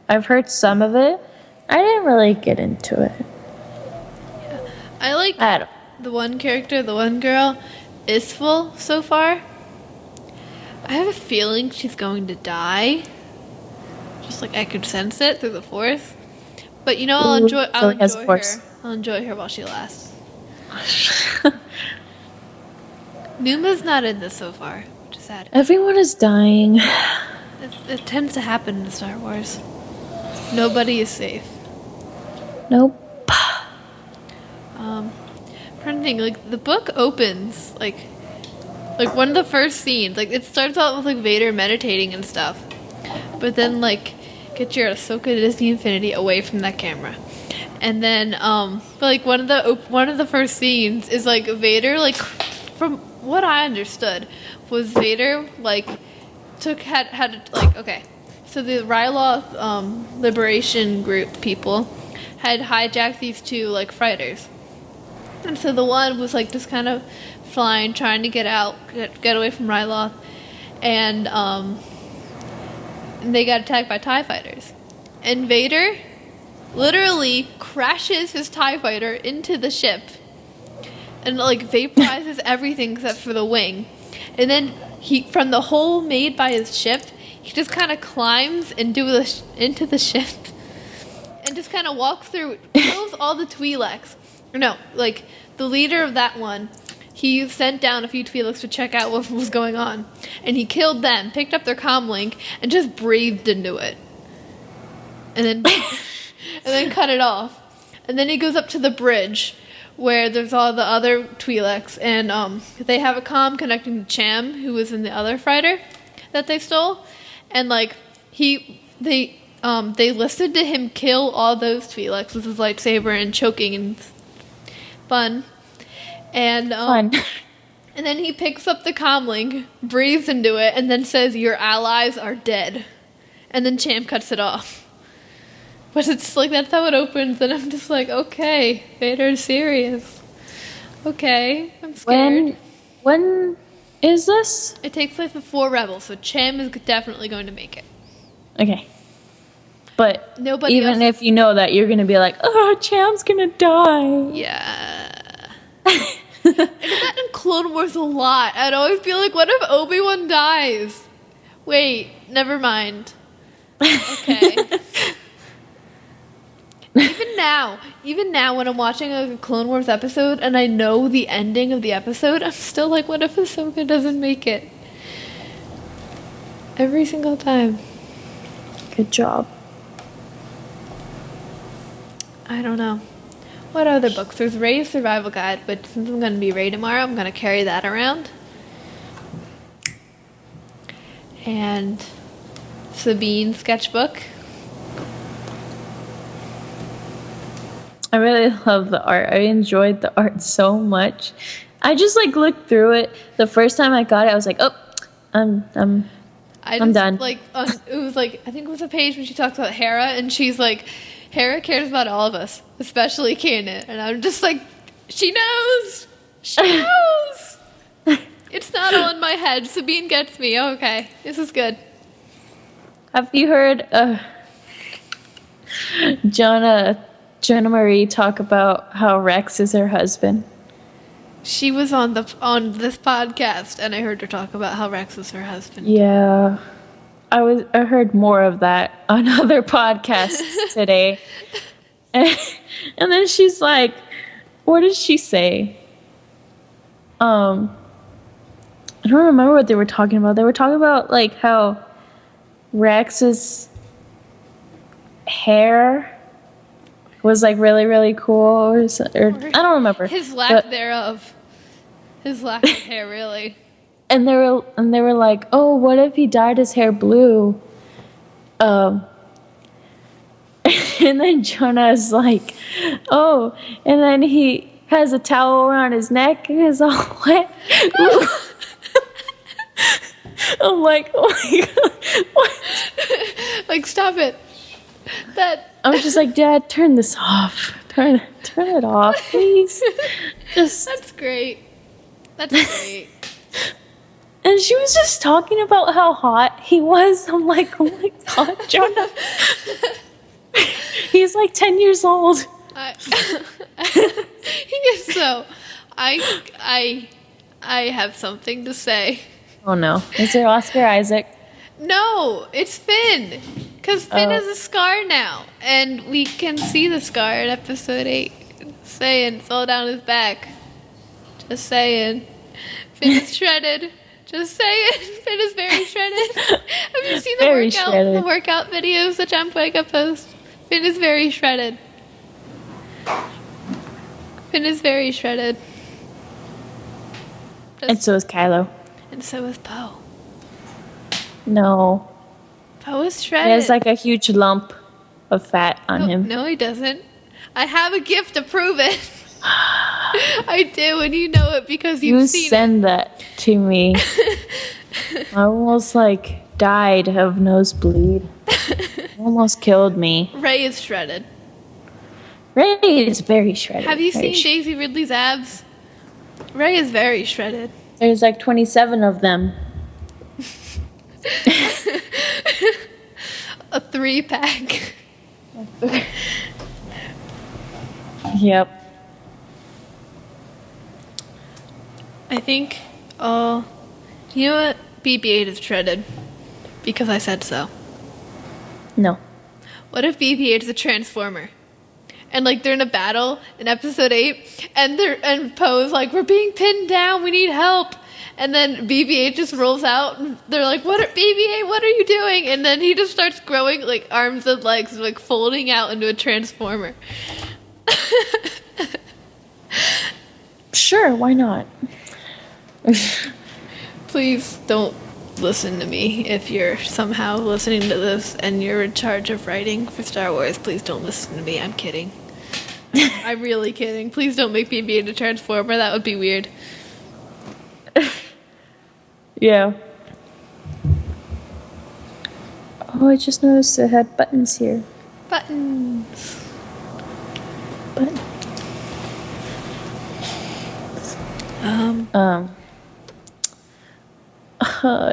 I've heard some of it. I didn't really get into it. I like I don't. the one character, the one girl, Isful so far. I have a feeling she's going to die. Just like I could sense it through the Force. But you know, I'll Ooh, enjoy Zoe has the Force. her. I'll enjoy her while she lasts. Numa's not in this so far, which is sad. Everyone is dying. It tends to happen in Star Wars. Nobody is safe. Nope. I'm trying to think, like the book opens like one of the first scenes, like it starts out with like Vader meditating and stuff, but then like get your Ahsoka Disney Infinity away from that camera, and then but like one of the first scenes is like Vader, like from what I understood was Vader like had like okay, so the Ryloth liberation group people had hijacked these two like fighters. And so the one was like just kind of flying, trying to get away from Ryloth, and they got attacked by TIE fighters. And Vader literally crashes his TIE fighter into the ship, and like vaporizes everything except for the wing. And then from the hole made by his ship, he just kind of climbs into the ship and just kind of walks through, kills all the Twi'leks. No, like the leader of that one, he sent down a few Twi'leks to check out what was going on, and he killed them, picked up their comm link, and just breathed into it, and then cut it off. And then he goes up to the bridge where there's all the other Twi'leks, and they have a comm connecting to Cham, who was in the other fighter that they stole, and like they listened to him kill all those Twi'leks with his lightsaber and choking and fun. And Fun. And then he picks up the comlink, breathes into it, and then says, "Your allies are dead." And then Cham cuts it off. But it's like, that's how it opens, and I'm just like, okay, Vader's serious. Okay, I'm scared. When is this? It takes place before Rebels, so Cham is definitely going to make it. Okay. But Nobody even else- if you know that, you're gonna be like, oh, Cham's gonna die. Yeah. I did that in Clone Wars a lot. I'd always be like, what if Obi-Wan dies? Wait, never mind. Okay. Even now when I'm watching a Clone Wars episode and I know the ending of the episode, I'm still like, what if Ahsoka doesn't make it? Every single time. Good job. I don't know. What other books? There's Rey's Survival Guide, but since I'm going to be Rey tomorrow, I'm going to carry that around. And Sabine sketchbook. I really love the art. I enjoyed the art so much. I just like looked through it. The first time I got it, I was like, oh, I'm done. Like, it was like, I think it was a page when she talks about Hera, and she's like, Hera cares about all of us, especially Kanan. And I'm just like, she knows! She knows! It's not all in my head. Sabine gets me. Okay, this is good. Have you heard Jonah Marie talk about how Rex is her husband? She was on this podcast, and I heard her talk about how Rex is her husband. Yeah. I heard more of that on other podcasts today. And then she's like, what did she say? I don't remember what they were talking about. They were talking about like how Rex's hair was like really, really cool, or I don't remember. His lack thereof. His lack of hair, really. And they were like, oh, what if he dyed his hair blue? And then Jonah's like, oh, and then he has a towel around his neck and is all wet. I'm like, oh my god, what? Like, stop it. I'm just like, Dad, turn this off. Turn it off, please. That's great. That's great. And she was just talking about how hot he was. I'm like, oh my god, Jonah. He's like 10 years old. He is so. I have something to say. Oh no. Is it Oscar Isaac? No, it's Finn. Because Finn has a scar now. And we can see the scar in episode 8. Saying, it's all down his back. Just saying. Finn is shredded. Just saying. Finn is very shredded. Have you seen the workout videos that John Boyega posts? Finn is very shredded. Finn is very shredded. And so is Kylo. And so is Poe. No. Poe is shredded. He has like a huge lump of fat on him. No, he doesn't. I have a gift to prove it. I do, and you know it because you've seen it. You send that to me. I almost like died of nosebleed. Almost killed me. Rey is shredded. Rey is very shredded. Have you seen Daisy Ridley's abs? Rey is very shredded. There's like 27 of them. A 3-pack. Yep. I think, you know what? BB-8 is shredded because I said so. No. What if BB-8 is a transformer? And like they're in a battle in episode 8, and Poe's like, we're being pinned down, we need help. And then BB-8 just rolls out, and they're like, BB-8, what are you doing? And then he just starts growing like arms and legs, like folding out into a transformer. Sure, why not? Please don't listen to me if you're somehow listening to this and you're in charge of writing for Star Wars. Please don't listen to me. I'm kidding. I'm really kidding. Please don't make BB-8 a transformer. That would be weird. Yeah. Oh, I just noticed it had buttons here. Buttons. Button.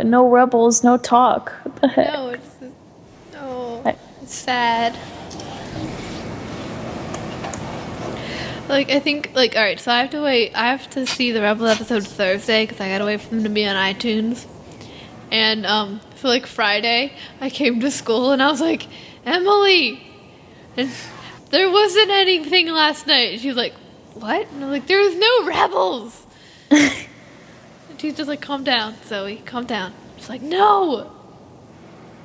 No rebels, no talk. What the heck? No, it's sad. Like, I think, like, alright, so I have to wait. I have to see the Rebel episode Thursday because I gotta wait for them to be on iTunes. And, so, like, Friday, I came to school and I was like, Emily! And there wasn't anything last night. She was like, what? And I'm like, there was no Rebels! And she's just like, calm down, Zoe, calm down. She's like, no!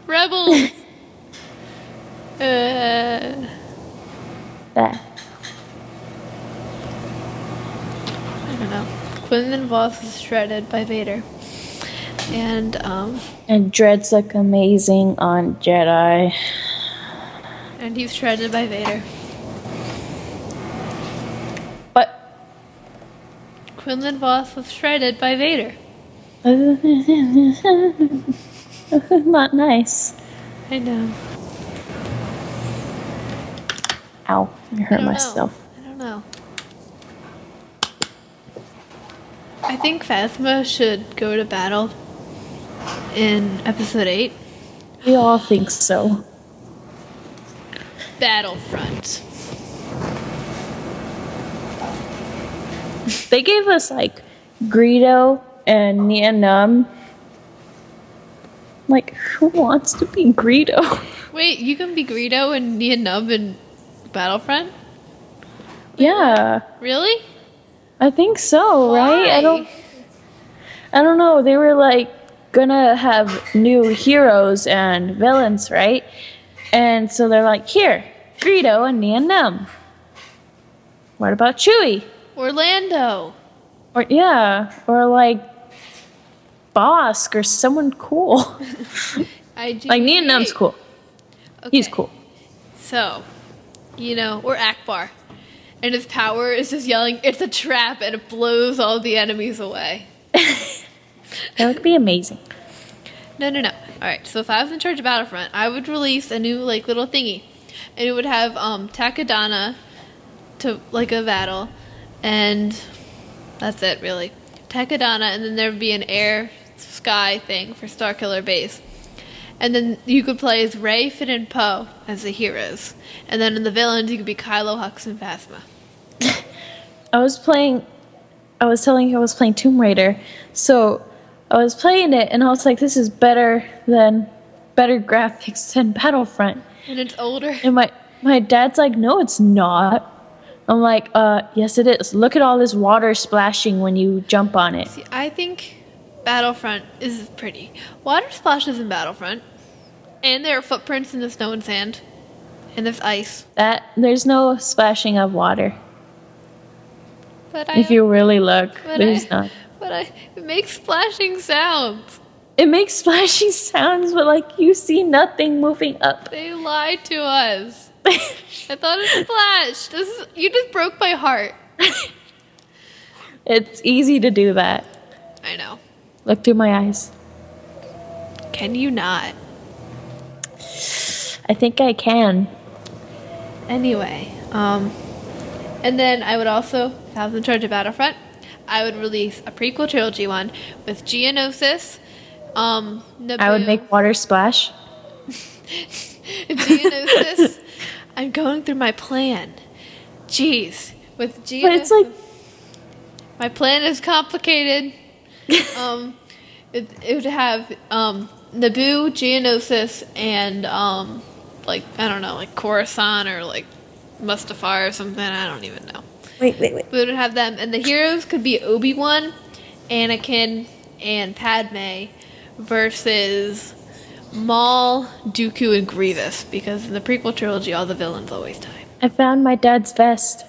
Rebels! That. I don't know. Quinlan Voss is shredded by Vader. And Dreads look amazing on Jedi. and he's shredded by Vader. But Quinlan Voss was shredded by Vader. not nice. I know. Ow, I hurt don't know. myself. I don't know. I think Phasma should go to battle in episode 8. We all think so. Battlefront. They gave us like Greedo and Nia Num. Like, who wants to be Greedo? Wait, you can be Greedo and Nia Nub in Battlefront? Yeah, Really? I think so, right? Why? I don't know. They were like gonna have new heroes and villains, right? And so they're like, here, Greedo and Nia Num. What about Chewie? Orlando. Or or like Bosk or someone cool. Like Nia Num's cool. He's cool. So, or Akbar. And his power is just yelling, it's a trap, and it blows all the enemies away. That would be amazing. No. Alright, so if I was in charge of Battlefront, I would release a new, like, little thingy. And it would have, Takadana to, like, a battle. And that's it, really. Takadana, and then there would be an air sky thing for Starkiller Base. And then you could play as Rey, Finn, and Poe as the heroes. And then in the villains, you could be Kylo, Hux, and Phasma. I was telling you I was playing Tomb Raider. So I was playing it and I was like, this is better graphics than Battlefront. And it's older. And my dad's like, no, it's not. I'm like, yes, it is. Look at all this water splashing when you jump on it. See, I think Battlefront is pretty. Water splashes in Battlefront. And there are footprints in the snow and sand. And there's ice. There's no splashing of water. But If you really look, but there's not. But it makes splashing sounds. It makes splashing sounds, but like you see nothing moving up. They lied to us. I thought it splashed. You just broke my heart. It's easy to do that. I know. Look through my eyes. Can you not? I think I can. Anyway, and then I would also, if I was in charge of Battlefront, I would release a prequel trilogy one with Geonosis, Naboo. I would make water splash. Geonosis. I'm going through my plan. Jeez, with Geonosis. But it's like My plan is complicated. It would have Naboo, Geonosis, and like I don't know, like Coruscant or like Mustafar or something. I don't even know. Wait. We would have them, and the heroes could be Obi-Wan, Anakin, and Padme versus Maul, Dooku, and Grievous. Because in the prequel trilogy, all the villains always die. I found my dad's vest.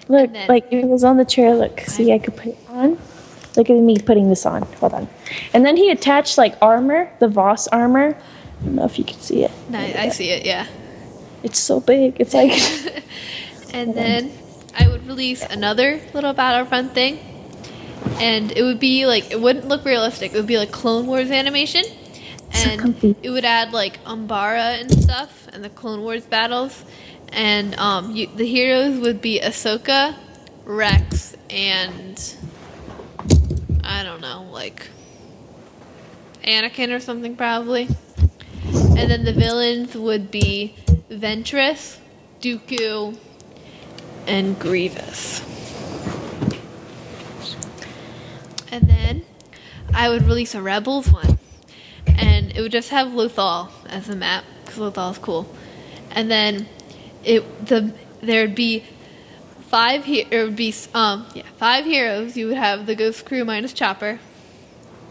Look, then- like it was on the chair. Look, see, I could put it on. Look at me putting this on. Hold on. And then he attached like armor, the Voss armor. I don't know if you can see it. No, I see it, yeah. It's so big. It's like And then I would release another little Battlefront thing. And it would be like, it wouldn't look realistic. It would be like Clone Wars animation. So And comfy. it would add like Umbara and stuff and the Clone Wars battles. And the heroes would be Ahsoka, Rex, and I don't know, like Anakin or something probably. And then the villains would be Ventress, Dooku, and Grievous. And then I would release a Rebels one. And it would just have Lothal as the map, because Lothal's cool. And then there'd be five heroes. You would have the Ghost Crew minus Chopper.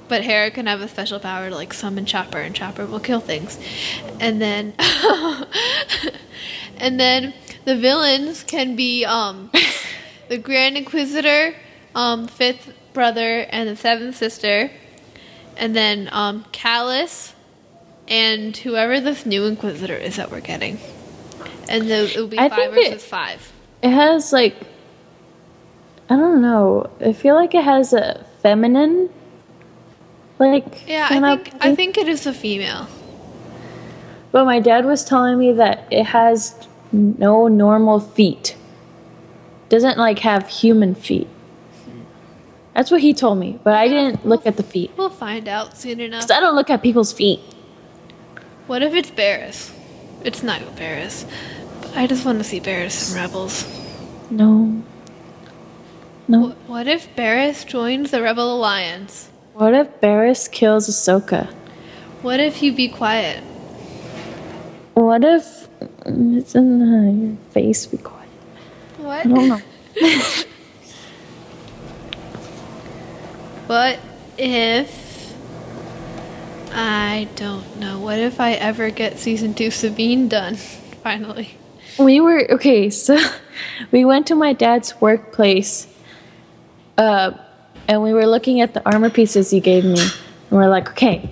But Hera can have a special power to like summon Chopper, and Chopper will kill things. And then and then the villains can be the Grand Inquisitor, fifth brother, and the seventh sister. And then Callus and whoever this new Inquisitor is that we're getting. And it will be I 5 think versus 5. it has like I don't know. I feel like it has a feminine like Yeah, kind of I think it is a female. But my dad was telling me that it has no normal feet. Doesn't like have human feet. That's what he told me, but I didn't look at the feet. We'll find out soon enough. 'Cause I don't look at people's feet. What if it's Barris? It's not Barris. But I just want to see Barris in Rebels. No. No. What if Barris joins the Rebel Alliance? What if Barris kills Ahsoka? What if you be quiet? What if it's in your face? Be quiet. What? I don't know. What if... I don't know. What if I ever get season 2 Sabine done? Finally. So we went to my dad's workplace, and we were looking at the armor pieces he gave me, and we're like, okay,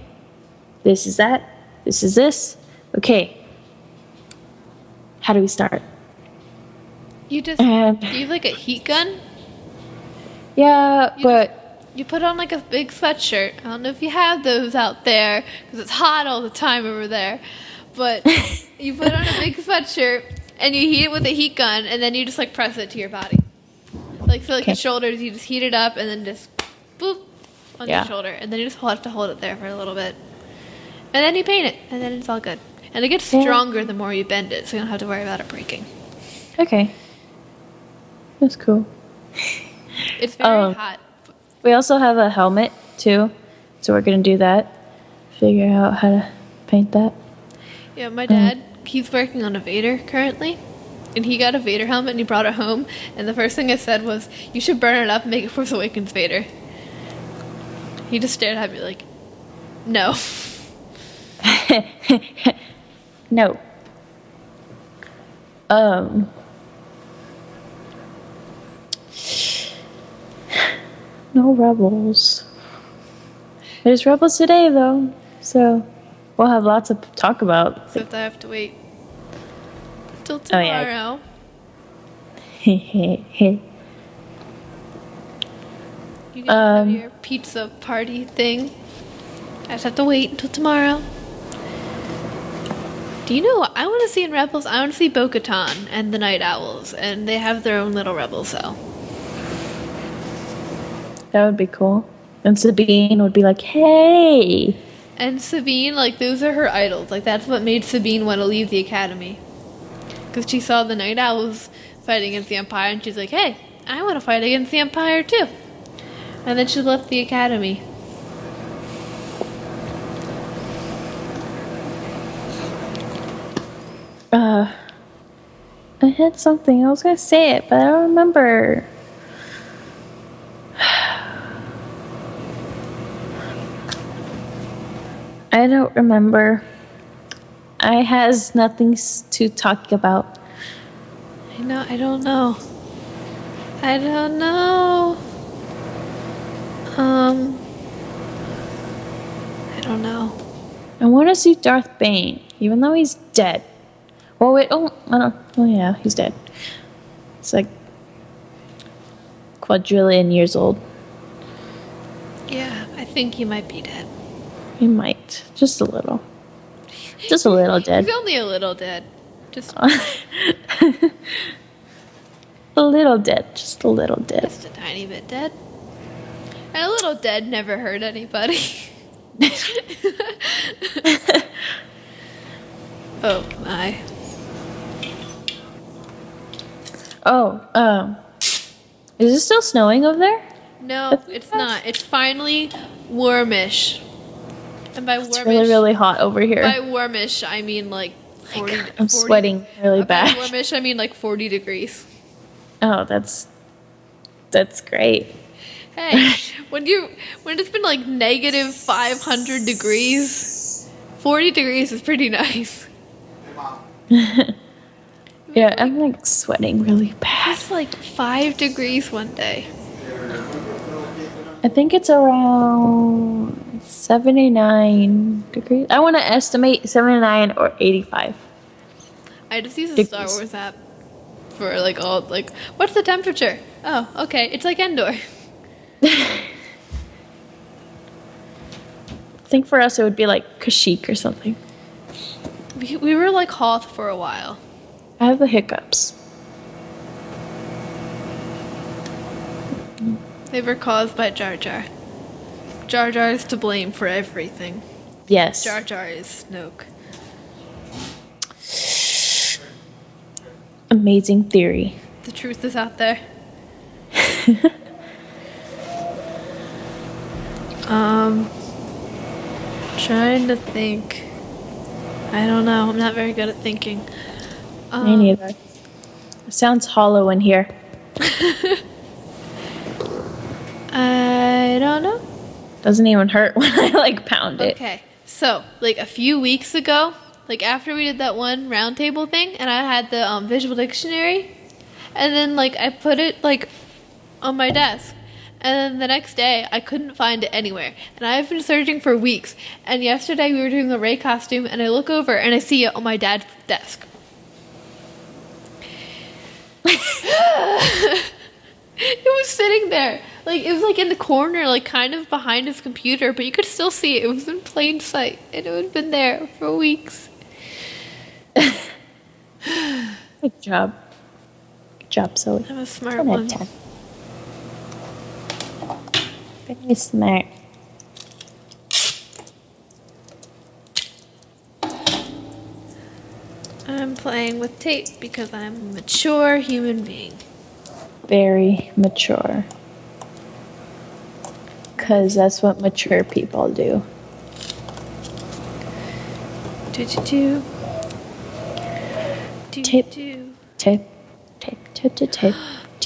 this is that, this is this, okay, how do we start? You just... And- Do you have like a heat gun? Yeah, but You put on like a big sweatshirt. I don't know if you have those out there because it's hot all the time over there. But you put on a big sweatshirt and you heat it with a heat gun and then you just like press it to your body. Like so, like Okay. your shoulders, you just heat it up and then just boop on Yeah. your shoulder, and then you just have to hold it there for a little bit, and then you paint it, and then it's all good. And it gets Yeah. stronger the more you bend it, so you don't have to worry about it breaking. okay, that's cool. It's very Um, hot. We also have a helmet too, so we're gonna do that. Figure out how to paint that. Yeah, my dad, he's working on a Vader currently. And he got a Vader helmet and he brought it home. And the first thing I said was, you should burn it up and make it Force Awakens Vader. He just stared at me like, no. No. No rebels. There's rebels today though, so we'll have lots to talk about. Except I have to wait till Oh, yeah. tomorrow. You can have your pizza party thing. I just have to wait until tomorrow. Do you know what I want to see in Rebels? I want to see Bo-Katan and the Night Owls, and they have their own little rebel cell. That would be cool. And Sabine would be like, "Hey." And Sabine, like, those are her idols. Like, that's what made Sabine want to leave the academy. Because she saw the Night Owls fighting against the Empire, and she's like, hey, I want to fight against the Empire too. And then she left the academy. I had something. I was gonna say it, but I don't remember. I don't remember. I has nothing to talk about. I don't know. I don't know. I don't know. I want to see Darth Bane, even though he's dead. Well, wait. Oh, I don't. Oh, yeah, he's dead. It's like quadrillion years old. Yeah, I think he might be dead. He might, just a little. Just a little dead. He's only a little dead. Just A little dead. Just a little dead. just a tiny bit dead. And a little dead never hurt anybody. Oh my. Oh, is it still snowing over there? No, it's not. It's finally warmish. And by It's warmish, really, really hot over here. by warmish, I mean like 40. I'm 40 sweating really By bad. warmish, I mean like 40 degrees. Oh, that's great. Hey, when it's been like negative 500 degrees, 40 degrees is pretty nice. Yeah, I'm like sweating really bad. It's like 5 degrees one day. I think it's around 79 degrees. I want to estimate 79 or 85. I just use the Degrees. Star Wars app for like all like what's the temperature? Oh, okay, it's like Endor. I think for us it would be like Kashyyyk or something. We were like Hoth for a while. I have the hiccups. They were caused by Jar Jar. Jar Jar is to blame for everything. Yes. Jar Jar is Snoke. Amazing theory. The truth is out there. Trying to think. I don't know. I'm not very good at thinking. Me neither. It sounds hollow in here. I don't know. Doesn't even hurt when I like pound it. Okay, so like a few weeks ago, like after we did that one roundtable thing, and I had the visual dictionary, and then like I put it like on my desk, and then the next day I couldn't find it anywhere, and I've been searching for weeks. And yesterday we were doing the Rey costume, and I look over and I see it on my dad's desk. It was sitting there. Like, it was, like, in the corner, like, kind of behind his computer, but you could still see it. It was in plain sight, and it had been there for weeks. Good job. Good job, Zoe. I'm a smart 10 out one. of 10. Very smart. I'm playing with tape because I'm a mature human being. Very mature. Because that's what mature people do. Do. Tape. Tape. Tape. Tape. Tape. Tape.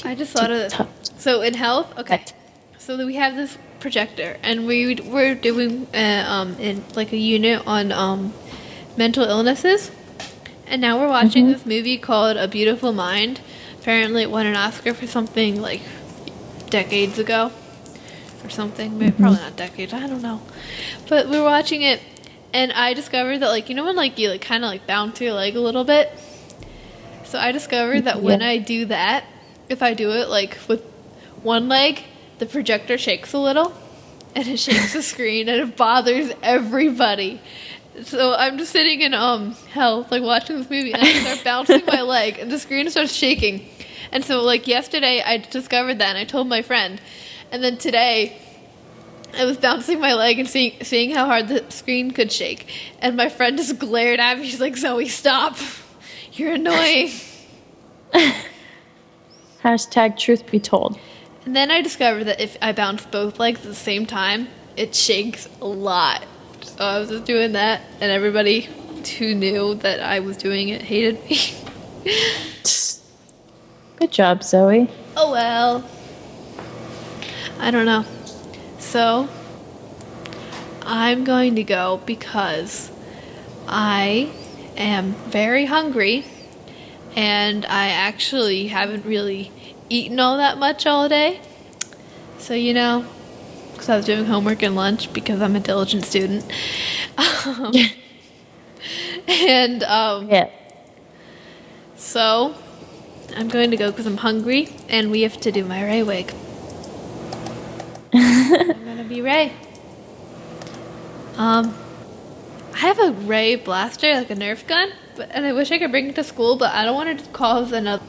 I just thought of this. So in health, okay. What? So we have this projector, and we're doing in like a unit on mental illnesses, and now we're watching this movie called A Beautiful Mind. Apparently, it won an Oscar for something like decades ago, or something. Maybe probably not decades. I don't know. But we were watching it, and I discovered that like when like you like kind of like bounce your leg a little bit. So I discovered that when I do that, if I do it like with one leg, the projector shakes a little, and it shakes the screen, and it bothers everybody. So I'm just sitting in health, like watching this movie, and I start bouncing my leg, and the screen starts shaking. And so like yesterday, I discovered that, and I told my friend, and then today, I was bouncing my leg and seeing how hard the screen could shake, and my friend just glared at me. She's like, "Zoe, stop! You're annoying." Hashtag truth be told. And then I discovered that if I bounce both legs at the same time, it shakes a lot. So I was just doing that, and everybody who knew that I was doing it hated me. Good job, Zoe. Oh well. I don't know. So, I'm going to go because I am very hungry, and I actually haven't really eaten all that much all day. So, because I was doing homework and lunch because I'm a diligent student. And Yeah. so I'm going to go because I'm hungry and we have to do my Ray wig. I'm going to be Ray. I have a Ray blaster, like a Nerf gun, and I wish I could bring it to school, but I don't want to cause another.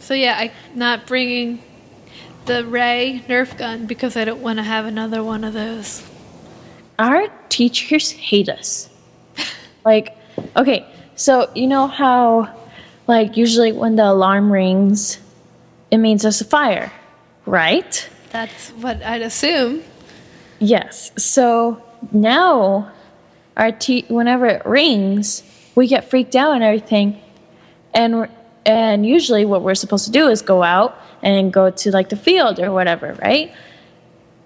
So yeah, I'm not bringing the Ray Nerf gun because I don't want to have another one of those. Our teachers hate us. Like, okay, so you know how, like, usually when the alarm rings, it means there's a fire, right? That's what I'd assume. Yes. So now, whenever it rings, we get freaked out and everything, and usually what we're supposed to do is go out and go to like the field or whatever, right?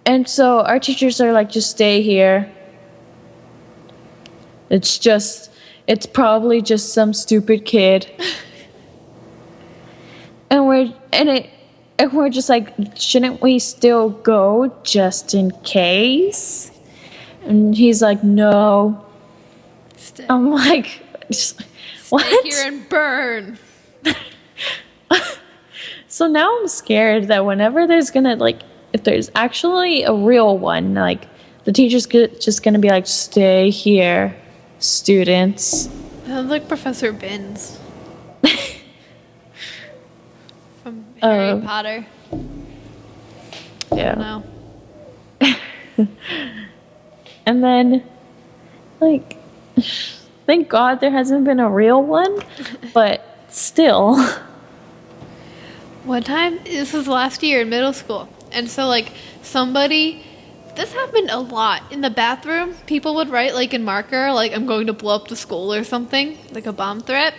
And so our teachers are like, just stay here. It's probably just some stupid kid. And we're just like, shouldn't we still go just in case? And he's like, no. Stay, I'm like, what? stay here and burn. So now I'm scared that whenever there's gonna, like, if there's actually a real one, like, the teacher's just gonna be like, stay here, students. Sounds like Professor Binns from Harry Potter. Yeah. No. And then, like, thank God there hasn't been a real one, but still. One time, this was last year in middle school, and so like this happened a lot in the bathroom. People would write like in marker, like I'm going to blow up the school or something, like a bomb threat.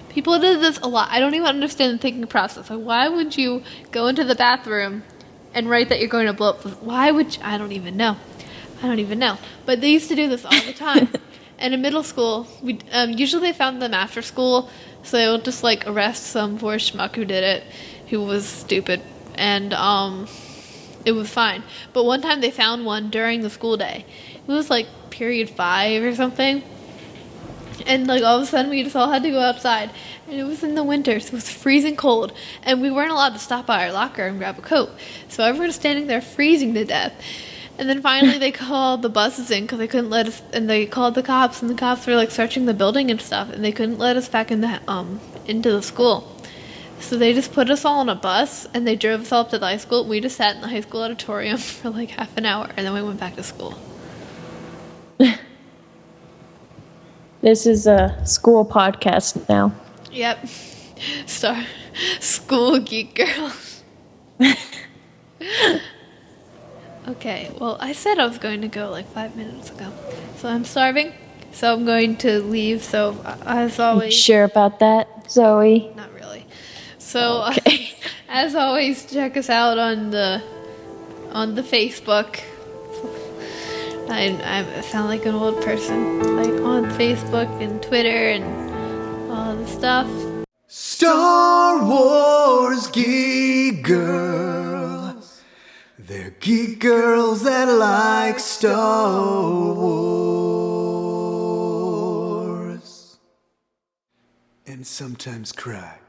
People did this a lot. I don't even understand the thinking process. Like, why would you go into the bathroom and write that you're going to blow up? Why would you? I don't even know. But they used to do this all the time. And in middle school, we usually they found them after school, so they would just like arrest some poor schmuck who did it, who was stupid, and it was fine. But one time they found one during the school day. It was like period 5 or something. And like all of a sudden we just all had to go outside. And it was in the winter, so it was freezing cold. And we weren't allowed to stop by our locker and grab a coat. So everyone was standing there freezing to death. And then finally they called the buses in because they couldn't let us, and they called the cops, and the cops were like searching the building and stuff, and they couldn't let us back into the school. So they just put us all on a bus, and they drove us all up to the high school. We just sat in the high school auditorium for like half an hour, and then we went back to school. This is a school podcast now. Yep. School geek girls. Okay, well, I said I was going to go like 5 minutes ago. So I'm starving, so I'm going to leave. So as always... Sure about that, Zoe? Not really. So Okay. as always, check us out on the Facebook. I sound like an old person. Like on Facebook and Twitter and all the stuff. Star Wars geek girls. They're geek girls that like Star Wars. And sometimes cry.